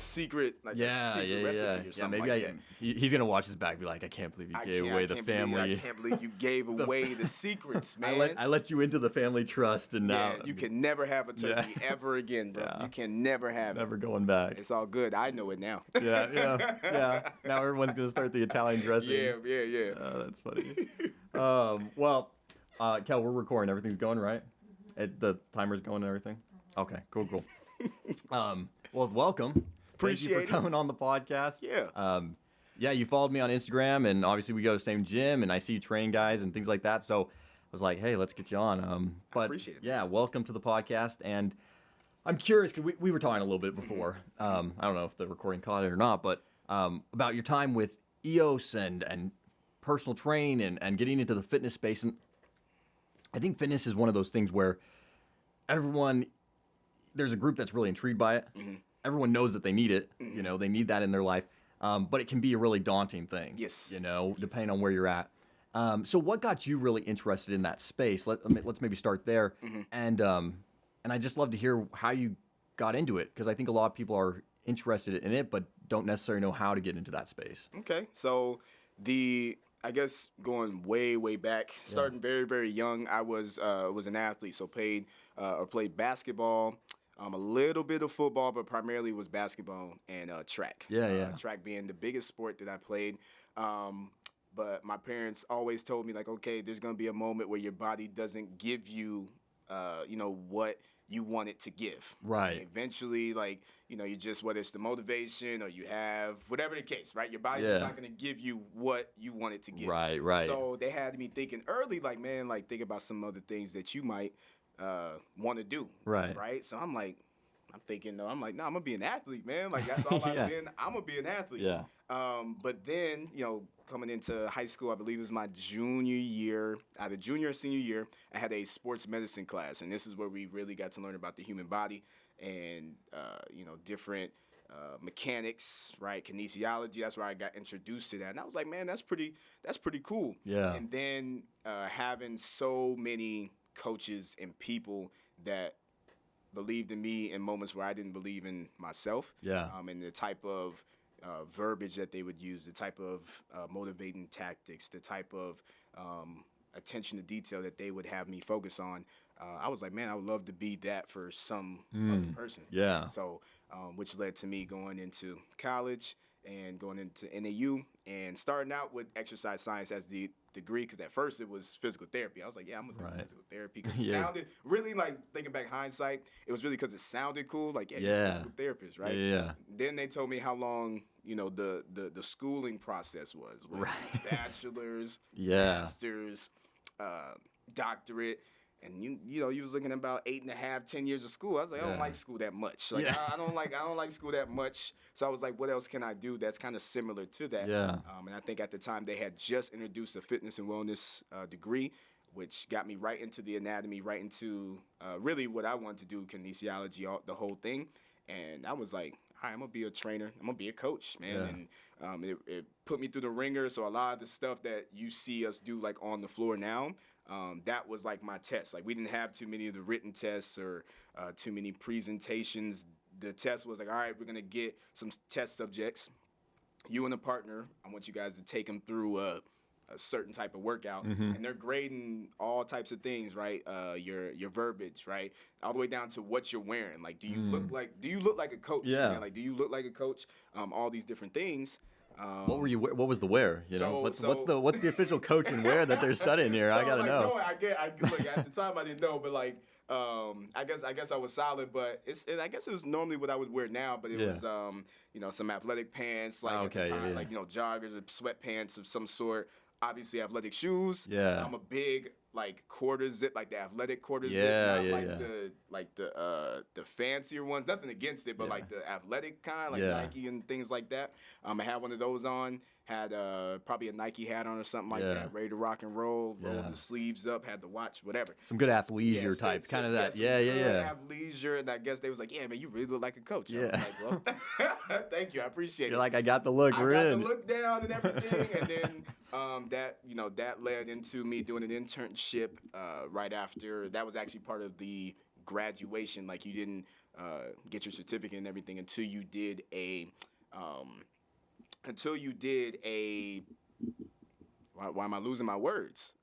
secret, like a Yeah, secret yeah, recipe yeah. or Yeah, something maybe like that. he's gonna watch this back and be like, I can't believe you gave away the family. I can't believe you gave away the secrets, man. I let you into the family trust, and now You can never have a turkey ever again, bro. Yeah. You can never have never it. going back. It's all good. I know it now. Yeah. Now everyone's gonna start the Italian dressing. Yeah. That's funny. Kel, we're recording. Everything's going right. The timer's going and everything. Okay, cool. Well, welcome. Appreciate Thank you for coming on the podcast. Yeah. You followed me on Instagram, and obviously we go to the same gym, and I see you train guys and things like that. So I was like, hey, let's get you on. I appreciate it. Yeah, welcome to the podcast. And I'm curious, because we were talking a little bit before. I don't know if the recording caught it or not, but about your time with EOS and personal training and getting into the fitness space. And I think fitness is one of those things where there's a group that's really intrigued by it. Mm-hmm. Everyone knows that they need it. Mm-hmm. They need that in their life. But it can be a really daunting thing. Yes. Depending on where you're at. So what got you really interested in that space? Let's maybe start there. Mm-hmm. And I'd just love to hear how you got into it, because I think a lot of people are interested in it, but don't necessarily know how to get into that space. Okay. So I guess going way back, starting very, very young, I was an athlete. So played basketball, a little bit of football, but primarily was basketball and track. Track being the biggest sport that I played. But my parents always told me, like, okay, there's going to be a moment where your body doesn't give you, what you want it to give. Right. And eventually, you just, whether it's the motivation or you have, whatever the case, right? Your body's just not going to give you what you want it to give. Right. So they had me thinking early, think about some other things that you might want to do. Right. So I'm thinking, I'm like, I'm going to be an athlete, man. Like, that's all I've been. I'm going to be an athlete. Yeah. But then, coming into high school, I believe it was my junior year, either junior or senior year, I had a sports medicine class. And this is where we really got to learn about the human body and, different mechanics, right? Kinesiology. That's where I got introduced to that. And I was like, man, that's pretty cool. Yeah. And then having so many coaches and people that believed in me in moments where I didn't believe in myself. Yeah. And the type of verbiage that they would use, the type of motivating tactics, the type of attention to detail that they would have me focus on. I was like, man, I would love to be that for some other person. Yeah. So, which led to me going into college and going into NAU and starting out with exercise science as the degree, because at first it was physical therapy. I was like, I'm going to do physical therapy because it sounded really, thinking back hindsight, it was really because it sounded cool. Like, you're a physical therapist, right? Yeah. Then they told me how long, the schooling process was. Bachelor's, master's, doctorate. And you was looking at about 8.5, 10 years of school. I was like, I don't like school that much. I don't like school that much. So I was like, what else can I do that's kind of similar to that? Yeah. And I think at the time they had just introduced a fitness and wellness degree, which got me right into the anatomy, right into really what I wanted to do, kinesiology, the whole thing. And I was like, all right, I'm going to be a trainer. I'm going to be a coach, man. Yeah. And it put me through the ringer. So a lot of the stuff that you see us do on the floor now, that was my test. We didn't have too many of the written tests or too many presentations. The test was all right, we're going to get some test subjects. You and a partner, I want you guys to take them through a certain type of workout, and they're grading all types of things, right? Your verbiage, right? All the way down to what you're wearing. Do you look like a coach? Yeah. Man? Do you look like a coach? All these different things. What was the wear? What's the official coach and wear that they're studying here? I gotta know. No, look, at the time I didn't know, but I guess I was solid, but I guess it was normally what I would wear now, but it was some athletic pants, at the time, joggers or sweatpants of some sort. Obviously, athletic shoes. Yeah. I'm a big quarter zip, the athletic quarter zip, not the fancier ones. Nothing against it, but the athletic kind, Nike and things like that. I had one of those on. Had probably a Nike hat on or something like that. Ready to rock and roll. Rolled the sleeves up. Had the watch. Whatever. Some good athleisure type, kind of that. Athleisure, and I guess they was like, yeah, man, you really look like a coach. Yeah. I was like, well, thank you, I appreciate it. You're like, I got the look. We're in. I got the look down and everything, and then that led into me doing an internship right after. That was actually part of the graduation, like you didn't get your certificate and everything until you did a until you did a why am I losing my words?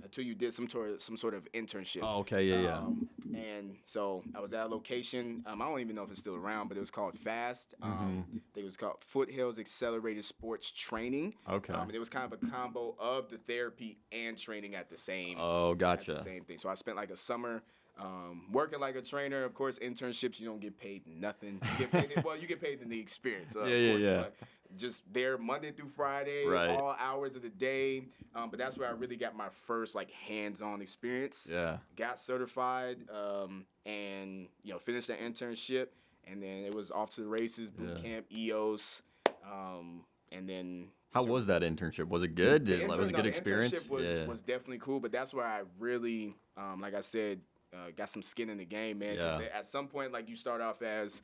Until you did some sort of internship. Oh, okay, yeah. And so I was at a location. I don't even know if it's still around, but it was called FAST. It was called Foothills Accelerated Sports Training. Okay. And it was kind of a combo of the therapy and training at the same. Oh, gotcha. At the same thing. So I spent like a summer working like a trainer. Of course, internships you don't get paid nothing. You get paid you get paid in the experience. Of course, but just there Monday through Friday, all hours of the day. But that's where I really got my first like hands-on experience. Yeah. Got certified, and finished that internship, and then it was off to the races, boot camp, EOS, and then. How was that internship? Was it good? Was it a good experience? The internship was definitely cool, but that's where I really, like I said, got some skin in the game, man. Because at some point, like you start off as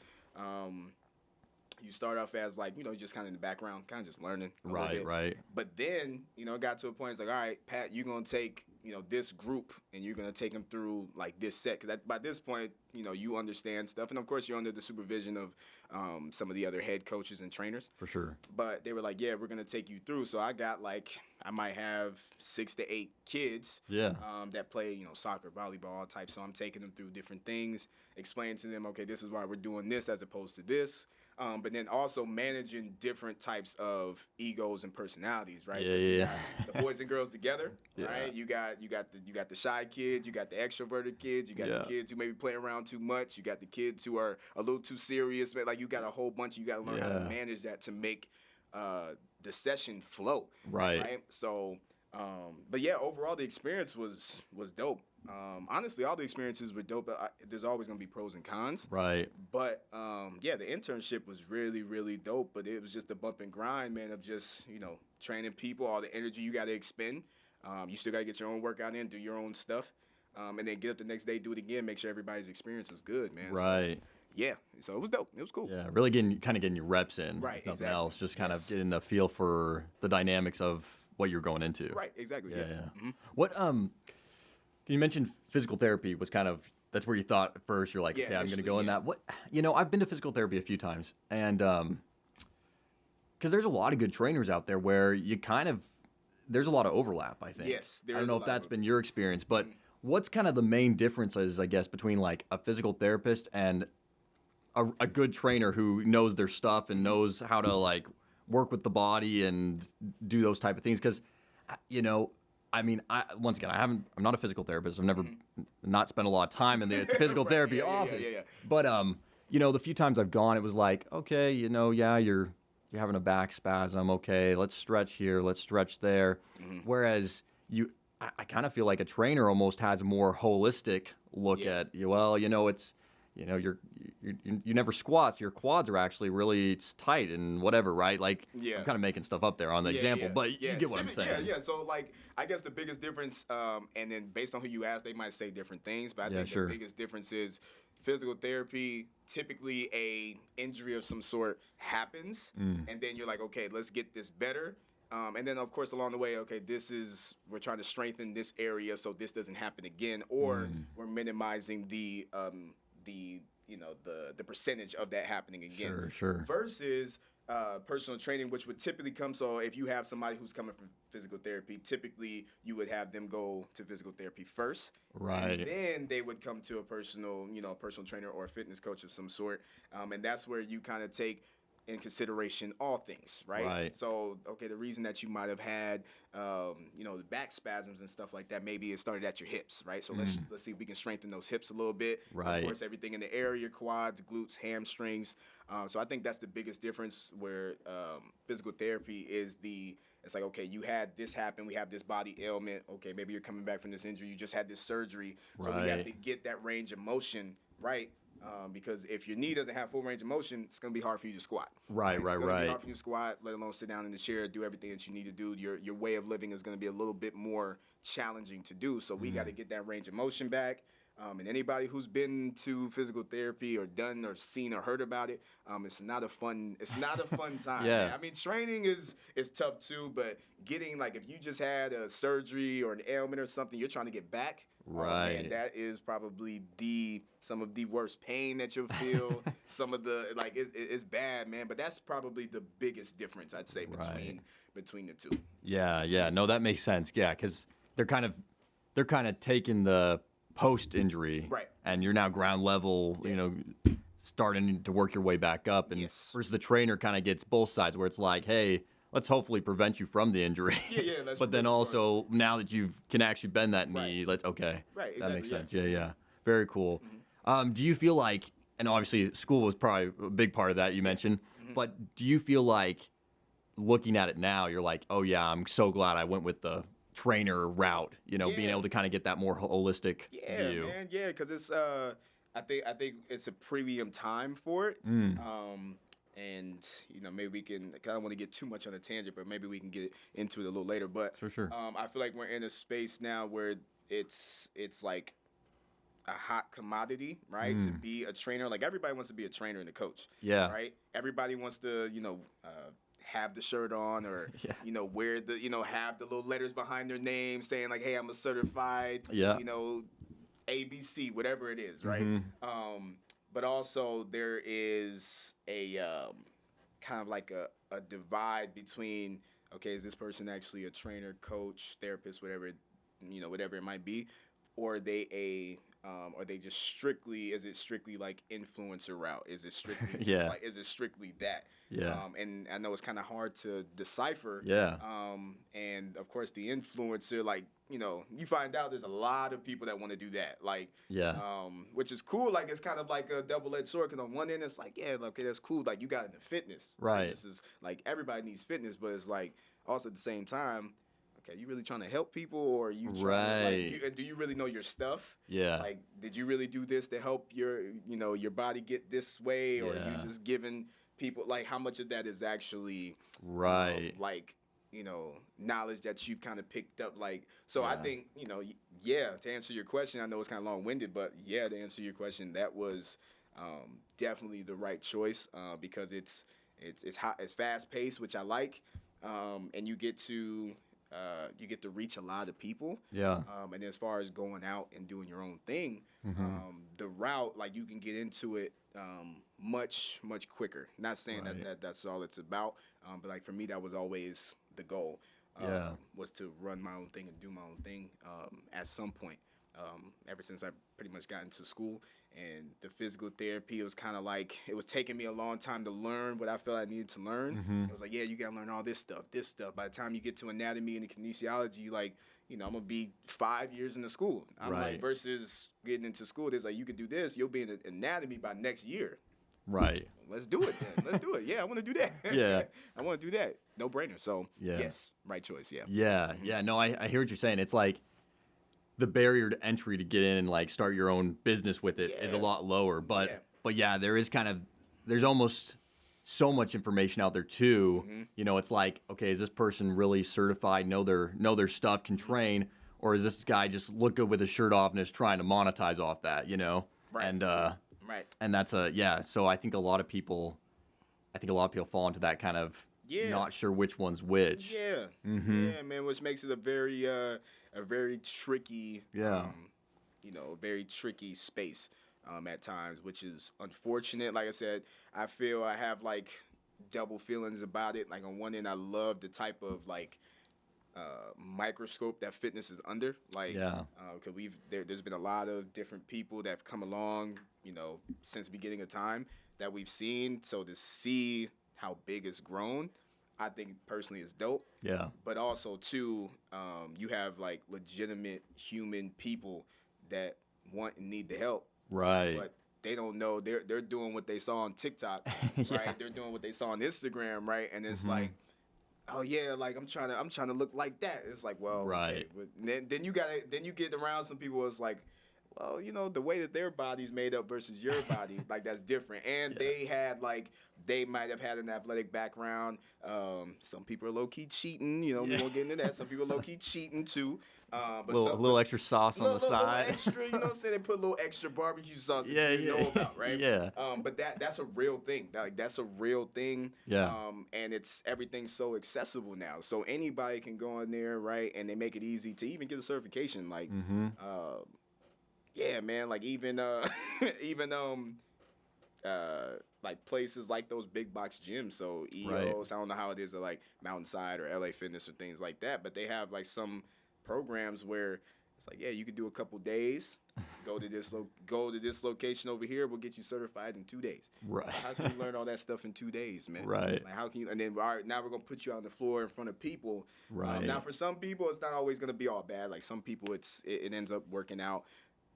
like, just kind of in the background, kind of just learning. Right. But then, it got to a point, it's like, all right, Pat, you're going to take, this group and you're going to take them through like this set. Because by this point, you understand stuff. And of course, you're under the supervision of some of the other head coaches and trainers. For sure. But they were like, yeah, we're going to take you through. So I got I might have 6 to 8 kids that play, soccer, volleyball type. So I'm taking them through different things, explaining to them, okay, this is why we're doing this as opposed to this. But then also managing different types of egos and personalities, right? Yeah. The boys and girls together, right? You got the shy kids, you got the extroverted kids, you got the kids who maybe play around too much, you got the kids who are a little too serious, but like you got a whole bunch. You got to learn how to manage that to make the session flow, right? So, but yeah, overall the experience was dope. Honestly, all the experiences were dope. But there's always going to be pros and cons. Right. But, the internship was really, really dope. But it was just a bump and grind, man, of just, training people, all the energy you got to expend. You still got to get your own workout in, do your own stuff. And then get up the next day, do it again, make sure everybody's experience is good, man. Right. So it was dope. It was cool. Yeah, really getting your reps in. Right, Nothing exactly. else, just kind of getting the feel for the dynamics of what you're going into. Right, exactly. Yeah. Mm-hmm. What, you mentioned physical therapy was kind of, that's where you thought at first, you're like, okay, I'm going to go in that. What, I've been to physical therapy a few times, and because there's a lot of good trainers out there where there's a lot of overlap, I think. Yes, I don't know if that's been your experience, but what's kind of the main differences, I guess, between like a physical therapist and a good trainer who knows their stuff and knows how to like work with the body and do those type of things? Because, I'm not a physical therapist. I've never not spent a lot of time in the physical therapy office. Yeah. But, the few times I've gone, it was like, okay, you're having a back spasm. Okay, let's stretch here. Let's stretch there. Whereas I kind of feel like a trainer almost has a more holistic look at you. Well, it's, you never squat, so your quads are actually really tight and whatever, right? Like, I'm kind of making stuff up there on the example, but you get what I'm saying. Yeah. So, like, I guess the biggest difference, and then based on who you ask, they might say different things, but I think the biggest difference is physical therapy, typically a injury of some sort happens, and then you're like, okay, let's get this better. And then, of course, along the way, okay, we're trying to strengthen this area so this doesn't happen again, or we're minimizing the percentage of that happening again. Sure. Versus personal training, which would typically come. So if you have somebody who's coming from physical therapy, typically you would have them go to physical therapy first, right? And then they would come to a personal trainer or a fitness coach of some sort, and that's where you kind of take in consideration all things, right? So, okay, the reason that you might have had, the back spasms and stuff like that, maybe it started at your hips, right? So let's see if we can strengthen those hips a little bit. Right. Of course, everything in the area, quads, glutes, hamstrings. So I think that's the biggest difference where physical therapy is it's like, okay, you had this happen, we have this body ailment, okay, maybe you're coming back from this injury, you just had this surgery, so we have to get that range of motion right. Because if your knee doesn't have full range of motion, it's going to be hard for you to squat. Right. It's going to be hard for you to squat, let alone sit down in the chair, do everything that you need to do. Your way of living is going to be a little bit more challenging to do. So we got to get that range of motion back. And anybody who's been to physical therapy or done or seen or heard about it, it's not a fun time. Yeah. Man. I mean, training is tough too, but getting, like, if you just had a surgery or an ailment or something, you're trying to get back. Right. Man, that is probably some of the worst pain that you'll feel. Some of the, like, it's bad, man. But that's probably the biggest difference, I'd say, between the two. Yeah. No, that makes sense. Yeah, because they're kind of taking the post injury, Right. and you're now ground level. You know, starting to work your way back up, and versus the trainer kind of gets both sides, where it's like, hey, let's hopefully prevent you from the injury. Yeah. But then also, now that you can actually bend that knee, Right, that exactly, makes sense. Yeah. Very cool. Do you feel like, and obviously school was probably a big part of that you mentioned, but do you feel like, looking at it now, you're like, oh yeah, I'm so glad I went with the trainer route, being able to kind of get that more holistic view. Man, because it's I think it's a premium time for it. And maybe we can, I don't want to get too much on a tangent, but maybe we can get into it a little later. But For sure. I feel like we're in a space now where it's like a hot commodity, right? To be a trainer. Like, everybody wants to be a trainer and a coach. Yeah. Right? Everybody wants to, have the shirt on, or wear the, have the little letters behind their name saying, like, hey, I'm a certified, ABC, whatever it is, right? But also there is a kind of like a divide between, okay, is this person actually a trainer, coach, therapist, whatever it might be, or are they just strictly, is it strictly like influencer route? Is it strictly just like, is it strictly that? And I know it's kind of hard to decipher. And of course the influencer, like, you find out there's a lot of people that want to do that. Like, which is cool. Like, it's kind of like a double-edged sword, because on one end it's like, yeah, okay, that's cool. Like, you got into fitness. Right. This is like, everybody needs fitness, but it's like, also at the same time, okay, you really trying to help people, or are you trying to, like, do you really know your stuff? Yeah. Like, did you really do this to help your body get this way, or are you just giving people, like, how much of that is actually like, knowledge that you've kind of picked up? Like, so I think, to answer your question, I know it's kind of long-winded, but to answer your question, that was definitely the right choice, because it's hot, it's fast-paced, which I like, and you get to reach a lot of people. And as far as going out and doing your own thing, the route, like, you can get into it much quicker. Not saying that's all it's about, but, like, for me, that was always the goal. Was to run my own thing and do my own thing at some point. Ever since I pretty much got into school, and the physical therapy, it was kind of like, it was taking me a long time to learn what I felt I needed to learn. It was like, you got to learn all this stuff. By the time you get to anatomy and kinesiology, like, I'm going to be 5 years into school. I'm like, versus getting into school, there's like, you could do this, you'll be in anatomy by next year. Right. Let's do it then. Let's do it. Yeah, I want to do that. I want to do that. No brainer. So, yes, right choice. Yeah. No, I hear what you're saying. It's like, the barrier to entry to get in and, like, start your own business with it is a lot lower. But there is there's almost so much information out there too. It's like, okay, is this person really certified, know their stuff, can train, or is this guy just look good with his shirt off and is trying to monetize off that, And that's so I think a lot of people fall into that kind of not sure which one's which. Yeah, man, which makes it a very tricky, very tricky space at times, which is unfortunate. Like I said, I feel I have, like, double feelings about it. Like, on one end, I love the type of, like, microscope that fitness is under. Like, because there's been a lot of different people that have come along, since the beginning of time that we've seen. So to see how big it's grown, I think personally is dope. But also too, you have, like, legitimate human people that want and need the help. But they don't know, they're doing what they saw on TikTok, right? They're doing what they saw on Instagram, right? And it's like, oh yeah, like, I'm trying to look like that. It's like, well, okay. Then you get around some people. It's like, well, the way that their body's made up versus your body, like that's different. And they might have had an athletic background. Some people are low key cheating. We won't get into that. Some people are low key cheating too. But a little extra sauce on the side. Little extra, you know what I'm saying? They put a little extra barbecue sauce that you didn't know about, right? Yeah. But that's a real thing. That's a real thing. Yeah. And everything's so accessible now. So anybody can go in there, right? And they make it easy to even get a certification. Like, yeah, man. Like even like places like those big box gyms. So EOS, Right. I don't know how it is at like Mountainside or LA Fitness or things like that, but they have like some programs where it's like, yeah, you could do a couple days, go to this location over here, we'll get you certified in 2 days. Right. So how can you learn all that stuff in 2 days, man? Right. Like how can you? And then all right, now we're gonna put you on the floor in front of people. Right. Now for some people, it's not always gonna be all bad. Like some people, it ends up working out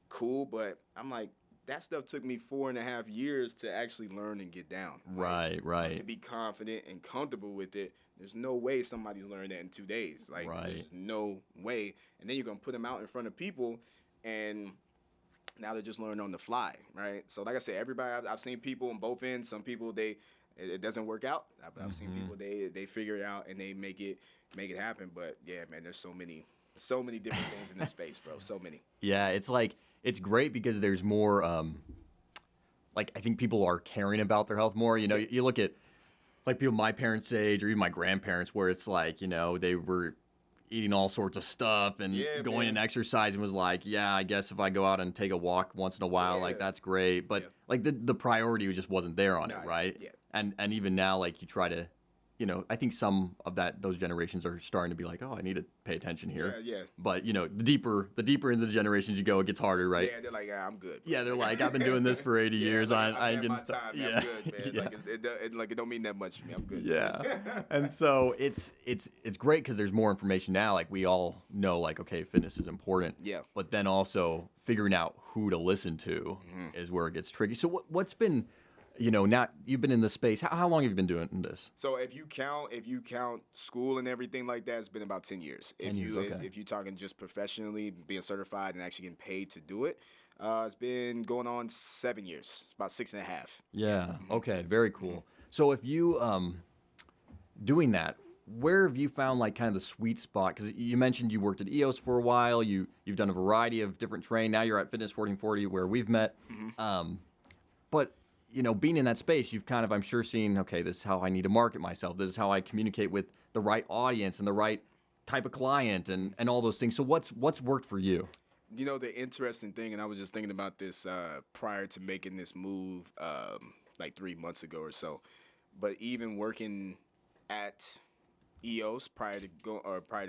cool, but I'm like, that stuff took me 4.5 years to actually learn and get down. Right. To be confident and comfortable with it. There's no way somebody's learned that in 2 days. Like, there's no way. And then you're going to put them out in front of people, and now they're just learning on the fly, right? So, like I said, everybody, I've seen people on both ends. Some people, it doesn't work out. I've seen people, they figure it out, and they make it happen. But, yeah, man, there's so many different things in this space, bro. So many. Yeah, it's like, it's great because there's more, like, I think people are caring about their health more. You look at, like, people my parents' age or even my grandparents where it's like, they were eating all sorts of stuff and going and exercising was like, yeah, I guess if I go out and take a walk once in a while, like, that's great. But, like, the priority just wasn't there on it, right? Yeah. And even now, like, you try to, I think some of those generations are starting to be like, oh, I need to pay attention here. Yeah. But, the deeper into the generations you go, it gets harder, right? Yeah, they're like, I'm good. Yeah, they're like, I've been doing this for 80 years. Like, I had can my stop. time. Yeah. I'm good, man. Yeah. Like it don't mean that much to me. I'm good. Yeah. And so it's great because there's more information now. Like we all know, like, okay, fitness is important. Yeah. But then also figuring out who to listen to is where it gets tricky. So what's been, now you've been in this space. How long have you been doing this? So if you count school and everything like that, it's been about 10 years. 10 years, okay. If you're talking just professionally, being certified and actually getting paid to do it, it's been going on 7 years. It's about 6.5. Yeah. Okay. Very cool. So if you doing that, where have you found like kind of the sweet spot? Because you mentioned you worked at EOS for a while. You've done a variety of different training. Now you're at Fitness 1440 where we've met. But being in that space, you've kind of, I'm sure, seen, okay, this is how I need to market myself. This is how I communicate with the right audience and the right type of client and all those things. So what's worked for you? The interesting thing, and I was just thinking about this prior to making this move like 3 months ago or so, but even working at EOS prior to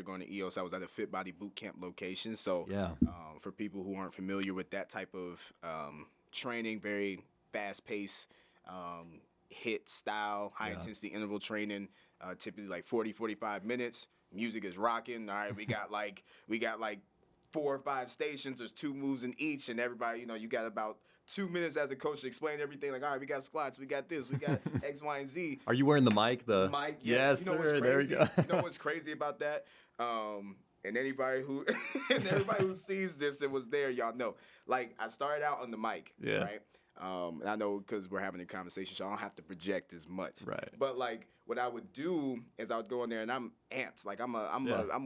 going to EOS, I was at a Fit Body Bootcamp location. So for people who aren't familiar with that type of training, very fast-paced, HIIT style, high-intensity interval training, typically like 45 minutes. Music is rocking. All right, we got like 4 or 5 stations. There's 2 moves in each, and everybody, you got about 2 minutes as a coach to explain everything. Like, all right, we got squats, we got this, we got X, Y, and Z. Are you wearing the mic? Mic, yes. Sir. What's crazy? There we go. You know what's crazy about that? And everybody who sees this and was there, y'all know. Like, I started out on the mic, right? And I know because we're having a conversation, so I don't have to project as much. Right. But like, what I would do is I would go in there and I'm amped. Like I'm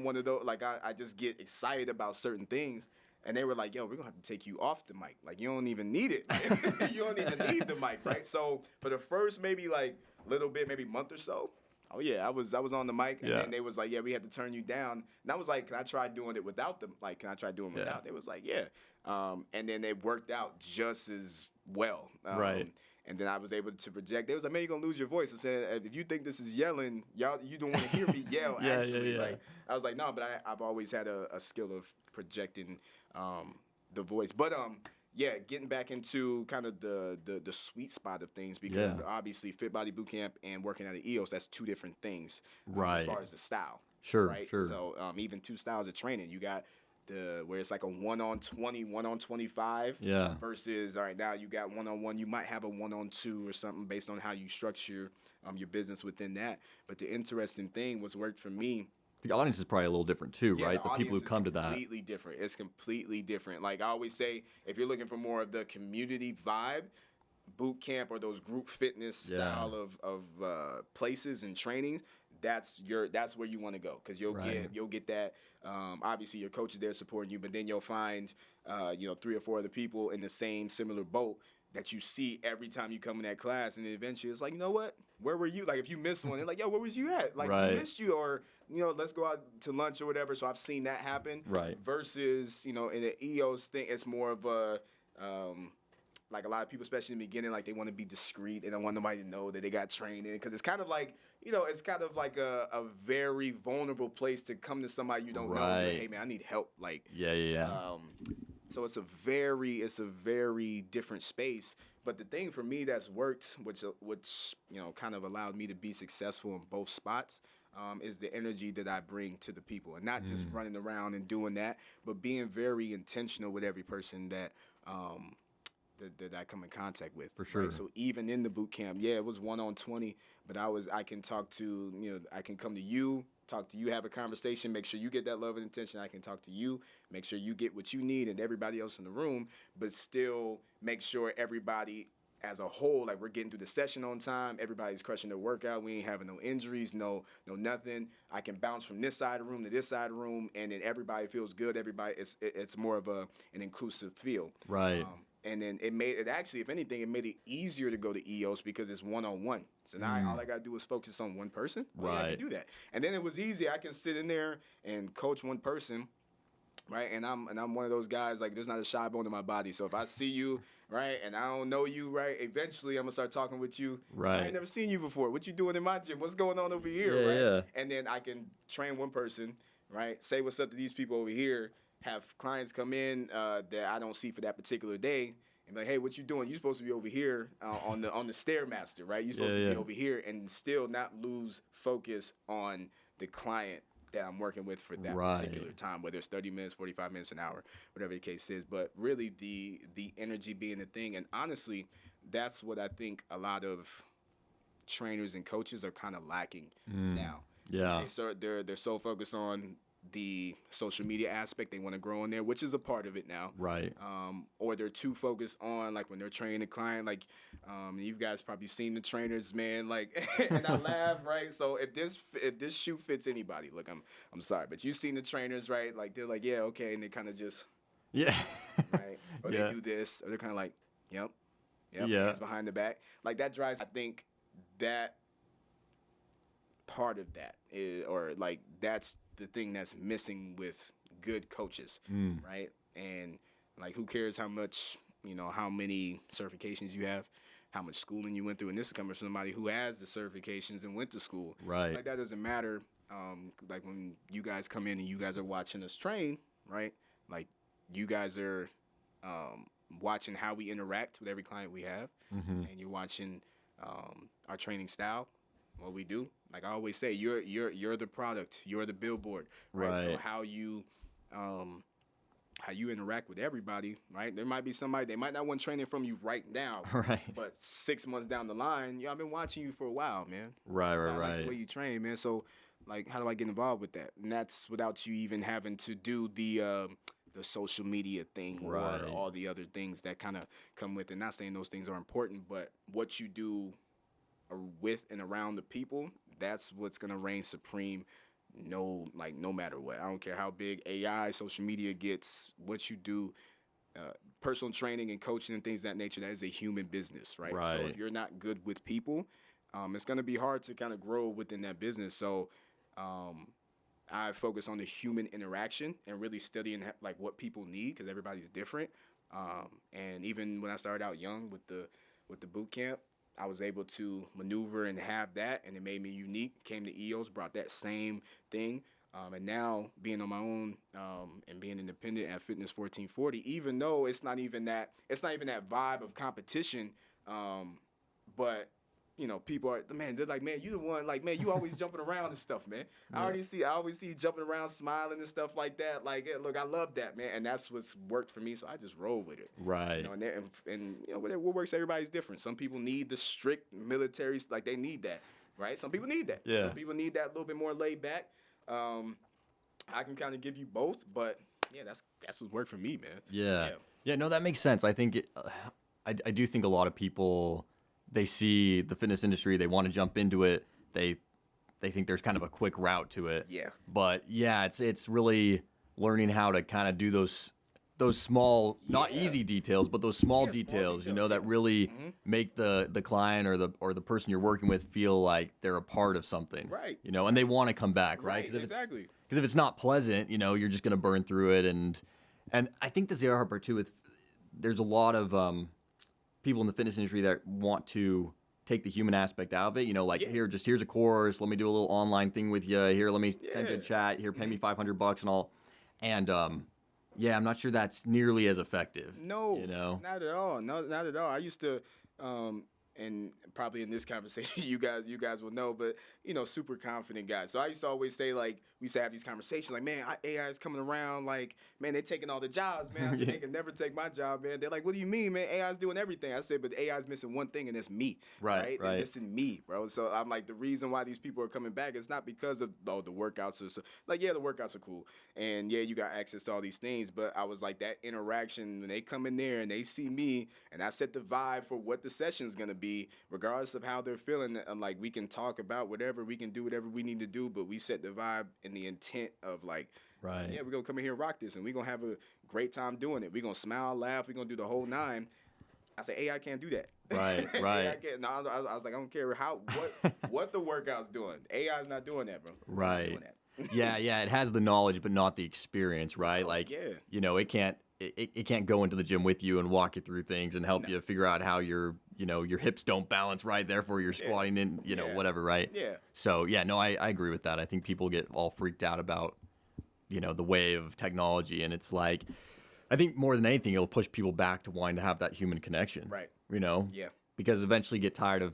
one of those. Like I just get excited about certain things. And they were like, "Yo, we're gonna have to take you off the mic. Like you don't even need it. Like, you don't even need the mic, right?" So for the first maybe like little bit, maybe month or so. Oh yeah, I was on the mic, and then they was like, "Yeah, we had to turn you down." And I was like, "Can I try doing it without them? Like, can I try doing it without?" They was like, "Yeah." And then it worked out just as well. Right. And then I was able to project. They was like, "Man, you're gonna lose your voice." I said, "If you think this is yelling, you don't want to hear me yell." Actually, like I was like, "No," but I've always had a skill of projecting the voice. But getting back into kind of the sweet spot of things, because obviously Fit Body Bootcamp and working at an EOS, that's 2 different things as far as the style. Sure, right? sure. So even 2 styles of training. You got where it's like a 1-on-20, 1-on-25 versus, all right, now you got 1-on-1. You might have a 1-on-2 or something based on how you structure your business within that. But the interesting thing was worked for me The audience is probably a little different too, Yeah, right? The people who audience is come to that. completely different. It's completely different. Like I always say, if you're looking for more of the community vibe, boot camp or those group fitness style of places and trainings, that's where you want to go, because you'll get that. Obviously, your coach is there supporting you, but then you'll find 3 or 4 other people in the same similar boat that you see every time you come in that class, and then eventually it's like, you know what? Where were you? Like if you miss one, they're like, yo, where was you at? Like we missed you, or let's go out to lunch or whatever. So I've seen that happen. Right. Versus in the EOS thing, it's more of a like a lot of people, especially in the beginning, like they want to be discreet. They don't want nobody to know that they got trained in, because it's kind of like, it's kind of like a very vulnerable place to come to somebody you don't know and be like, hey man, I need help. Like so it's a very different space. But the thing for me that's worked, which kind of allowed me to be successful in both spots, is the energy that I bring to the people, and not just running around and doing that, but being very intentional with every person that that I come in contact with. For sure. Right? So even in the boot camp, it was 1-on-20, but I can talk to, I can come to you, talk to you, have a conversation, make sure you get that love and attention. I can talk to you, make sure you get what you need and everybody else in the room, but still make sure everybody as a whole, like we're getting through the session on time, everybody's crushing their workout, we ain't having no injuries, no nothing. I can bounce from this side of the room to this side of the room, and then everybody feels good. Everybody, it's more of an inclusive feel. Right. And then it made it actually, if anything, it made it easier to go to EOS because it's 1-on-1. So now all I gotta do is focus on one person. I can do that. And then it was easy. I can sit in there and coach one person, right? And I'm one of those guys, like there's not a shy bone in my body. So if I see you, right, and I don't know you, right, eventually I'm gonna start talking with you. Right. I ain't never seen you before. What you doing in my gym? What's going on over here, right? Yeah. And then I can train one person, right? Say what's up to these people over here. Have clients come in that I don't see for that particular day, and be like, hey, what you doing? You're supposed to be over here on the Stairmaster, right? You're supposed to be over here, and still not lose focus on the client that I'm working with for that particular time, whether it's 30 minutes, 45 minutes, an hour, whatever the case is. But really the energy being the thing. And honestly, that's what I think a lot of trainers and coaches are kind of lacking now. Yeah. They're so focused on the social media aspect. They want to grow in there, which is a part of it now. Right. Or they're too focused on, like, when they're training a client, like, you guys probably seen the trainers, man, like, and I laugh, right? So if this shoe fits anybody, look, I'm sorry, but you've seen the trainers, right? Like, they're like, yeah, okay, and they kind of just, right? Or they do this, or they're kind of like, yep, hands behind the back. Like, that drives, I think, that part of that is, or like, that's the thing that's missing with good coaches, right? And like, who cares how much, how many certifications you have, how much schooling you went through? And this is coming from somebody who has the certifications and went to school. Right. Like, that doesn't matter. Like, when you guys come in and you guys are watching us train, right? Like, you guys are watching how we interact with every client we have, and you're watching our training style, what we do. Like I always say, you're the product, you're the billboard, right? So how you interact with everybody, right? There might be somebody, they might not want training from you right now, right? But 6 months down the line, I've been watching you for a while, man. Right. I like the way you train, man. So, like, how do I get involved with that? And that's without you even having to do the social media thing, or all the other things that kind of come with it. Not saying those things are important, but what you do with and around the people, that's what's gonna reign supreme. No matter what. I don't care how big AI, social media gets. What you do, personal training and coaching and things of that nature, that is a human business, right? So if you're not good with people, it's gonna be hard to kind of grow within that business. So I focus on the human interaction and really studying like what people need, because everybody's different. And even when I started out young with the boot camp, I was able to maneuver and have that, and it made me unique. Came to EOS, brought that same thing. And now being on my own and being independent at Fitness 1440, even though it's not even that vibe of competition, but people are, man, they're like, man, you the one, like, man, you always jumping around and stuff, man. I always see you jumping around, smiling and stuff like that. Like, look, I love that, man, and that's what's worked for me. So I just roll with it, right? And what works, everybody's different. Some people need the strict military, like they need that, right? Some people need that. Yeah. Some people need that a little bit more laid back. I can kind of give you both, but yeah, that's what worked for me, man. Yeah. Yeah, no, that makes sense. I think I do think a lot of people, they see the fitness industry, they want to jump into it. They think there's kind of a quick route to it. Yeah. But yeah, it's really learning how to kind of do those small, not easy details, but those small Yeah, small details, you know, details, that yeah. really make the client or the person you're working with feel like they're a part of something. Right. You know, and they want to come back, right? Right, exactly. Because if it's not pleasant, you know, you're just going to burn through it. And I think that's the other hard part too. With there's a lot of people in the fitness industry that want to take the human aspect out of it. You know, like here's a course. Let me do a little online thing with you. Here, let me send you a chat. Here, pay me $500 and all. And yeah, I'm not sure that's nearly as effective. No, you know, not at all. No, not at all. I used to, and probably in this conversation, you guys will know, but you know, super confident guy. So I used to always say, like, we used to have these conversations, like, man, AI is coming around, like, man, they're taking all the jobs, man. I said, they can never take my job, man. They're like, what do you mean, man? AI is doing everything. I said, but AI is missing one thing, and that's me. Right. They're missing me, bro. So I'm like, the reason why these people are coming back is not because of the workouts or so. Like, yeah, the workouts are cool, and yeah, you got access to all these things, but I was like, that interaction when they come in there and they see me, and I set the vibe for what the session's gonna be, regardless of how they're feeling. I'm like, we can talk about whatever, we can do whatever we need to do, but we set the vibe and the intent of like, yeah, we're gonna come in here and rock this, and we're gonna have a great time doing it. We're gonna smile, laugh, we're gonna do the whole nine. I said, AI can't do that. Right. AI can't. No, I was like, I don't care what the workout's doing. AI's not doing that, bro. We're not doing that. yeah, it has the knowledge, but not the experience, right? Like, you know, it can't go into the gym with you and walk you through things and help you figure out how your hips don't balance right, therefore you're squatting in, you know, whatever, right? Yeah. So yeah, no, I agree with that. I think people get all freaked out about, you know, the wave of technology, and it's like, I think more than anything, it'll push people back to wanting to have that human connection. Right. You know? Yeah. Because eventually you get tired of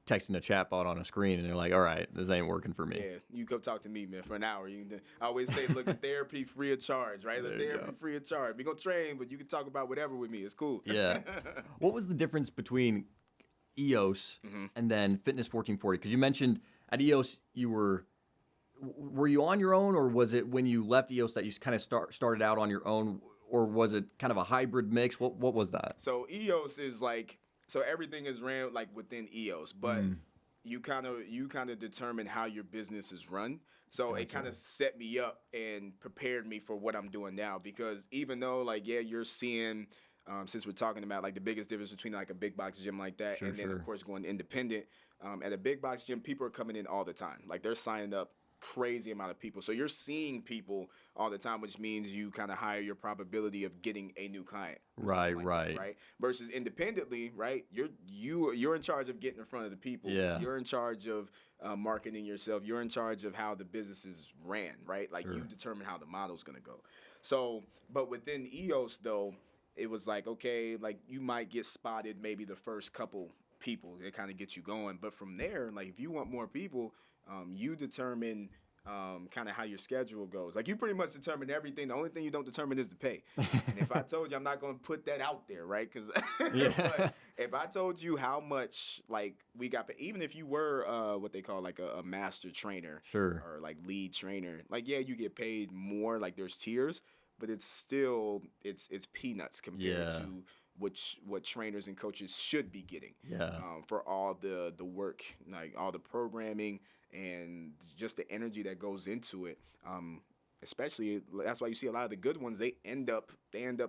texting a chatbot on a screen, and they're like, all right, this ain't working for me. Yeah, you come talk to me, man, for an hour. I always say, look, at therapy free of charge, right? The therapy free of charge. We gonna train, but you can talk about whatever with me. It's cool. Yeah. What was the difference between EOS and then Fitness 1440? Because you mentioned at EOS were you on your own, or was it when you left EOS that you kind of started out on your own, or was it kind of a hybrid mix? What was that? So EOS is like, so everything is ran like within EOS, but you kind of determine how your business is run. So it kind of set me up and prepared me for what I'm doing now, because even though like, yeah, you're seeing, since we're talking about like the biggest difference between like a big box gym like that and then of course going independent, at a big box gym, people are coming in all the time. Like they're signing up crazy amount of people. So you're seeing people all the time, which means you kind of higher your probability of getting a new client. Right. Versus independently, right? You're in charge of getting in front of the people. Yeah. You're in charge of marketing yourself. You're in charge of how the business is ran, right? Like you determine how the model's gonna go. So, but within EOS though, it was like, okay, like you might get spotted maybe the first couple people that kind of get you going, but from there, like if you want more people, you determine kind of how your schedule goes. Like you pretty much determine everything. The only thing you don't determine is the pay. And if I told you, I'm not going to put that out there, right? Because but if I told you how much like we got, even if you were what they call like a master trainer, or like lead trainer, like yeah, you get paid more. Like there's tiers, but it's still it's peanuts compared to what trainers and coaches should be getting. For all the work, like all the programming and just the energy that goes into it. Especially that's why you see a lot of the good ones, they end up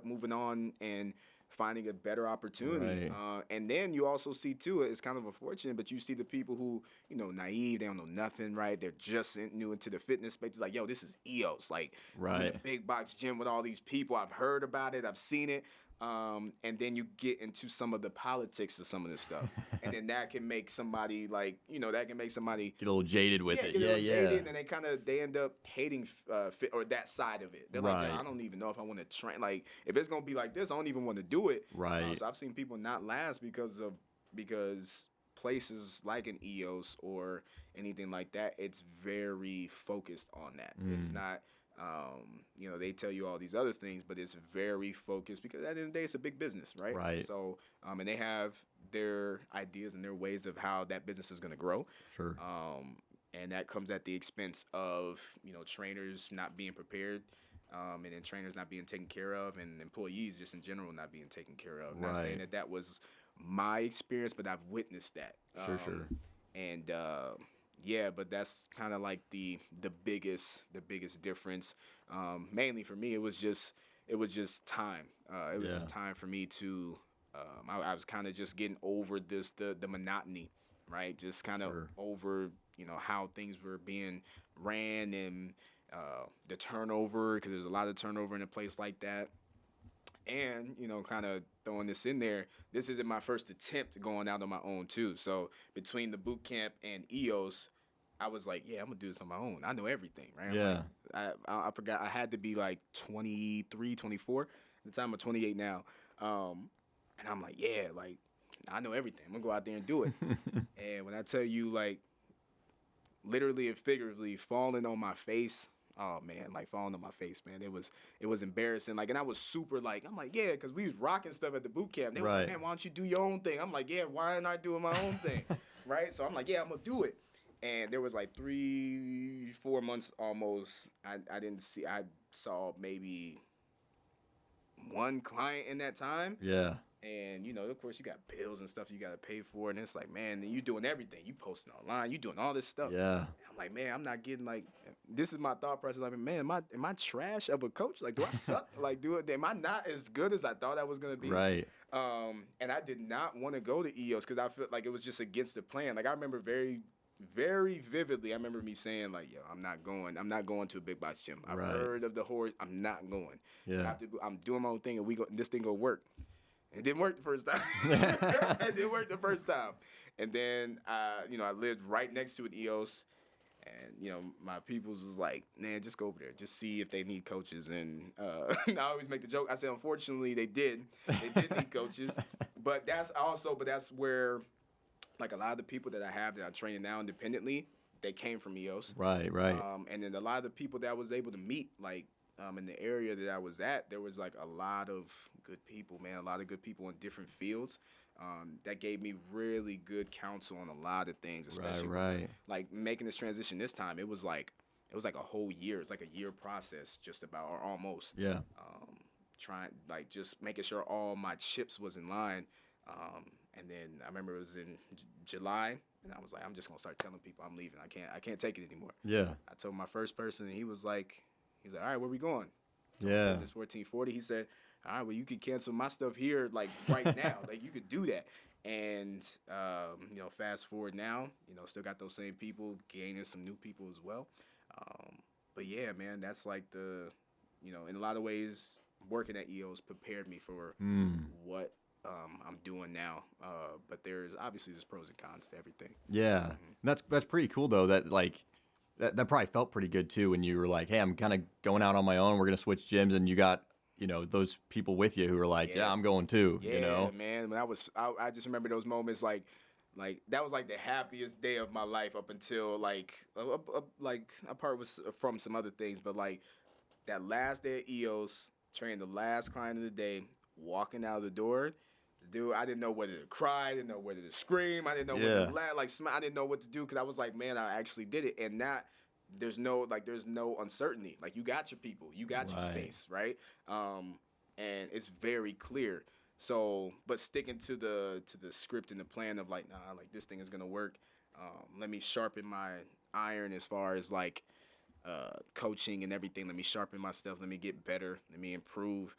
moving on and finding a better opportunity. And then you also see too, it's kind of unfortunate, but you see the people who, you know, naive, they don't know nothing, right? They're just new into the fitness space. It's like, yo, this is EOS. Like I'm in a big box gym with all these people. I've heard about it. I've seen it. And then you get into some of the politics of some of this stuff, and then that can make somebody like, you know, that can make somebody get a little jaded with it. Get a little jaded, and they end up hating fit or that side of it. They're like, I don't even know if I want to train. Like if it's gonna be like this, I don't even want to do it. So I've seen people not last because places like an EOS or anything like that, it's very focused on that. It's not. You know, they tell you all these other things, but it's very focused because at the end of the day, it's a big business, right? So, and they have their ideas and their ways of how that business is going to grow. and that comes at the expense of trainers not being prepared, and then trainers not being taken care of, and employees just in general not being taken care of. Not saying Right. that was my experience, but I've witnessed that. Sure. And yeah, but that's kind of like the biggest difference. Mainly for me, it was just time. It was Yeah. just time for me to. I was kind of just getting over the monotony, right? Just kind of Sure. over how things were being ran, and the turnover, because there's a lot of turnover in a place like that. And kind of throwing this in there, this isn't my first attempt going out on my own too. So between the boot camp and EOS, I was like, yeah, I'm gonna do this on my own. I know everything, right? I'm like, Yeah. I forgot I had to be like 23, 24 at the time. I'm 28 now, and I'm like, yeah, like I know everything. I'm gonna go out there and do it. And when I tell you, like, literally and figuratively falling on my face. Oh man, like falling on my face, man. It was embarrassing. Like, and I was super like, I'm like, yeah, because we was rocking stuff at the boot camp. They was like, Right. man, why don't you do your own thing? I'm like, yeah, why am I doing my own thing? Right? So I'm like, yeah, I'm gonna do it. And there was like 3, 4 months almost. I didn't see. I saw maybe one client in that time. Yeah. And of course, you got bills and stuff you got to pay for, and it's like, man, you doing everything. You posting online, you doing all this stuff. Yeah. And I'm like, man, I'm not getting like. This is my thought process. Like, man, am I trash of a coach? Like, do I suck? Like, am I not as good as I thought I was gonna be? Right. And I did not want to go to EOS because I felt like it was just against the plan. Like, I remember very, very vividly. I remember me saying like, yo, I'm not going. I'm not going to a big box gym. I've Right. heard of the horrors. I'm not going. Yeah. I'm doing my own thing, and this thing go work. It didn't work the first time. It didn't work the first time. And then, I lived right next to an EOS. And, my peoples was like, man, just go over there. Just see if they need coaches. And I always make the joke. I said, unfortunately, they did. They did need coaches. But that's where, like, a lot of the people that I have that are training now independently, they came from EOS. Right. And then a lot of the people that I was able to meet, like, in the area that I was at, there was like a lot of good people, man. A lot of good people in different fields that gave me really good counsel on a lot of things, especially Right. with, like making this transition this time. It was like a whole year. It's like a year process, just about or almost. Yeah. Trying like just making sure all my chips was in line. And then I remember it was in July, and I was like, I'm just gonna start telling people I'm leaving. I can't take it anymore. Yeah. I told my first person, and he's like, all right, where we going? Yeah. This 1440. He said, all right, well, you could cancel my stuff here, like right now. Like, you could do that. And fast forward now, still got those same people, gaining some new people as well. But yeah, man, that's like in a lot of ways, working at EOS prepared me for what I'm doing now. But there's pros and cons to everything. Yeah. That's pretty cool though. That like that probably felt pretty good too when you were like, hey, I'm kind of going out on my own. We're gonna switch gyms, and you got those people with you who are like, yeah, I'm going too. Yeah, man. When I just remember those moments like that was like the happiest day of my life up until like apart was from some other things, but like that last day at EOS, training the last client of the day, walking out of the door. Dude, I didn't know whether to cry, I didn't know whether to scream, I didn't know whether to laugh, like smile, I didn't know what to do because I was like, man, I actually did it, and there's no uncertainty. Like, you got your people, you got your space, right? And it's very clear. So, but sticking to the script and the plan of like, nah, like this thing is gonna work. Let me sharpen my iron as far as like coaching and everything. Let me sharpen my stuff. Let me get better. Let me improve.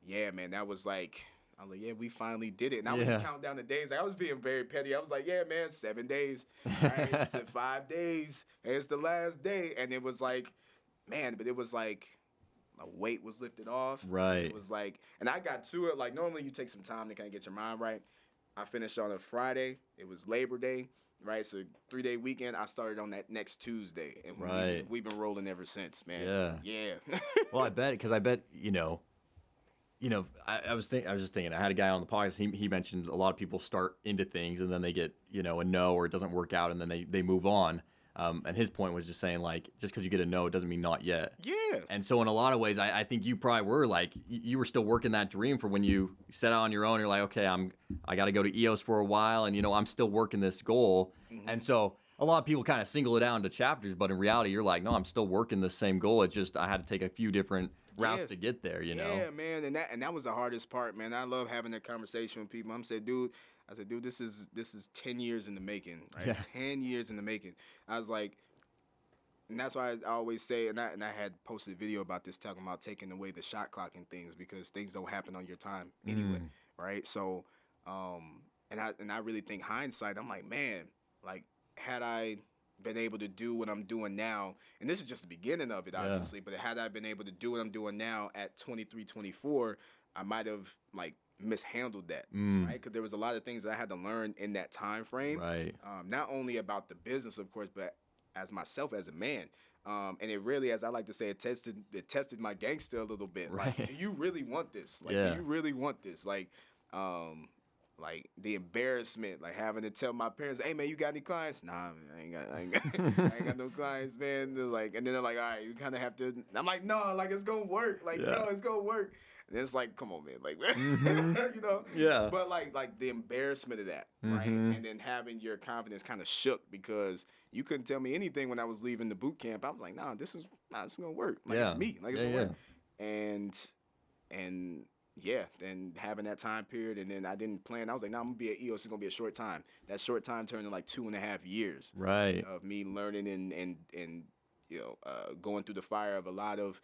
Yeah, man, that was like. I was like, yeah, we finally did it. And I was just counting down the days. Like, I was being very petty. I was like, yeah, man, 7 days. All right, it's 5 days. It's the last day. And it was like, man, but it was like a weight was lifted off. Right. It was like, and I got to it. Like, normally you take some time to kind of get your mind right. I finished on a Friday. It was Labor Day, right? So 3-day weekend. I started on that next Tuesday. And we've been rolling ever since, man. Yeah. Well, I bet, I was just thinking, I had a guy on the podcast, he mentioned a lot of people start into things and then they get, a no, or it doesn't work out, and then they move on. And his point was just saying, like, just because you get a no, it doesn't mean not yet. Yeah. And so in a lot of ways, I think you probably were like, you were still working that dream for when you set out on your own. You're like, okay, I got to go to EOS for a while, and, I'm still working this goal. Mm-hmm. And so a lot of people kind of single it out into chapters, but in reality, you're like, no, I'm still working the same goal. It's just I had to take a few different routes to get there, you know? Yeah, man, and that was the hardest part, man. I love having that conversation with people. I said, dude, this is 10 years in the making, right? Yeah. 10 years in the making. I was like, and that's why I always say, and I had posted a video about this, talking about taking away the shot clock and things, because things don't happen on your time anyway, right? So, and I really think hindsight, I'm like, man, like, had I been able to do what I'm doing now, and this is just the beginning of it, obviously, but had I been able to do what I'm doing now at 23, 24, I might have, like, mishandled that, right? Because there was a lot of things that I had to learn in that time frame, Right. Not only about the business, of course, but as myself as a man. And it really, as I like to say, it tested my gangster a little bit. Right. Like, do you really want this? Like, Yeah. do you really want this? Like the embarrassment, like having to tell my parents, "Hey man, you got any clients?" Nah, man, I ain't got I ain't got no clients, man. They're like, and then they're like, "All right, you kind of have to." I'm like, "No, like it's gonna work. Like, no, it's gonna work." And it's like, "Come on, man, like, you know." Yeah. But like the embarrassment of that, right? And then having your confidence kind of shook, because you couldn't tell me anything when I was leaving the boot camp. I was like, "Nah, this is gonna work. Like, it's me. Like, it's gonna work." And yeah, and having that time period, and then I didn't plan. I was like, "No, I'm gonna be at EOS. It's gonna be a short time." That short time turned into like 2.5 years, Right. of me learning and you know, going through the fire of a lot of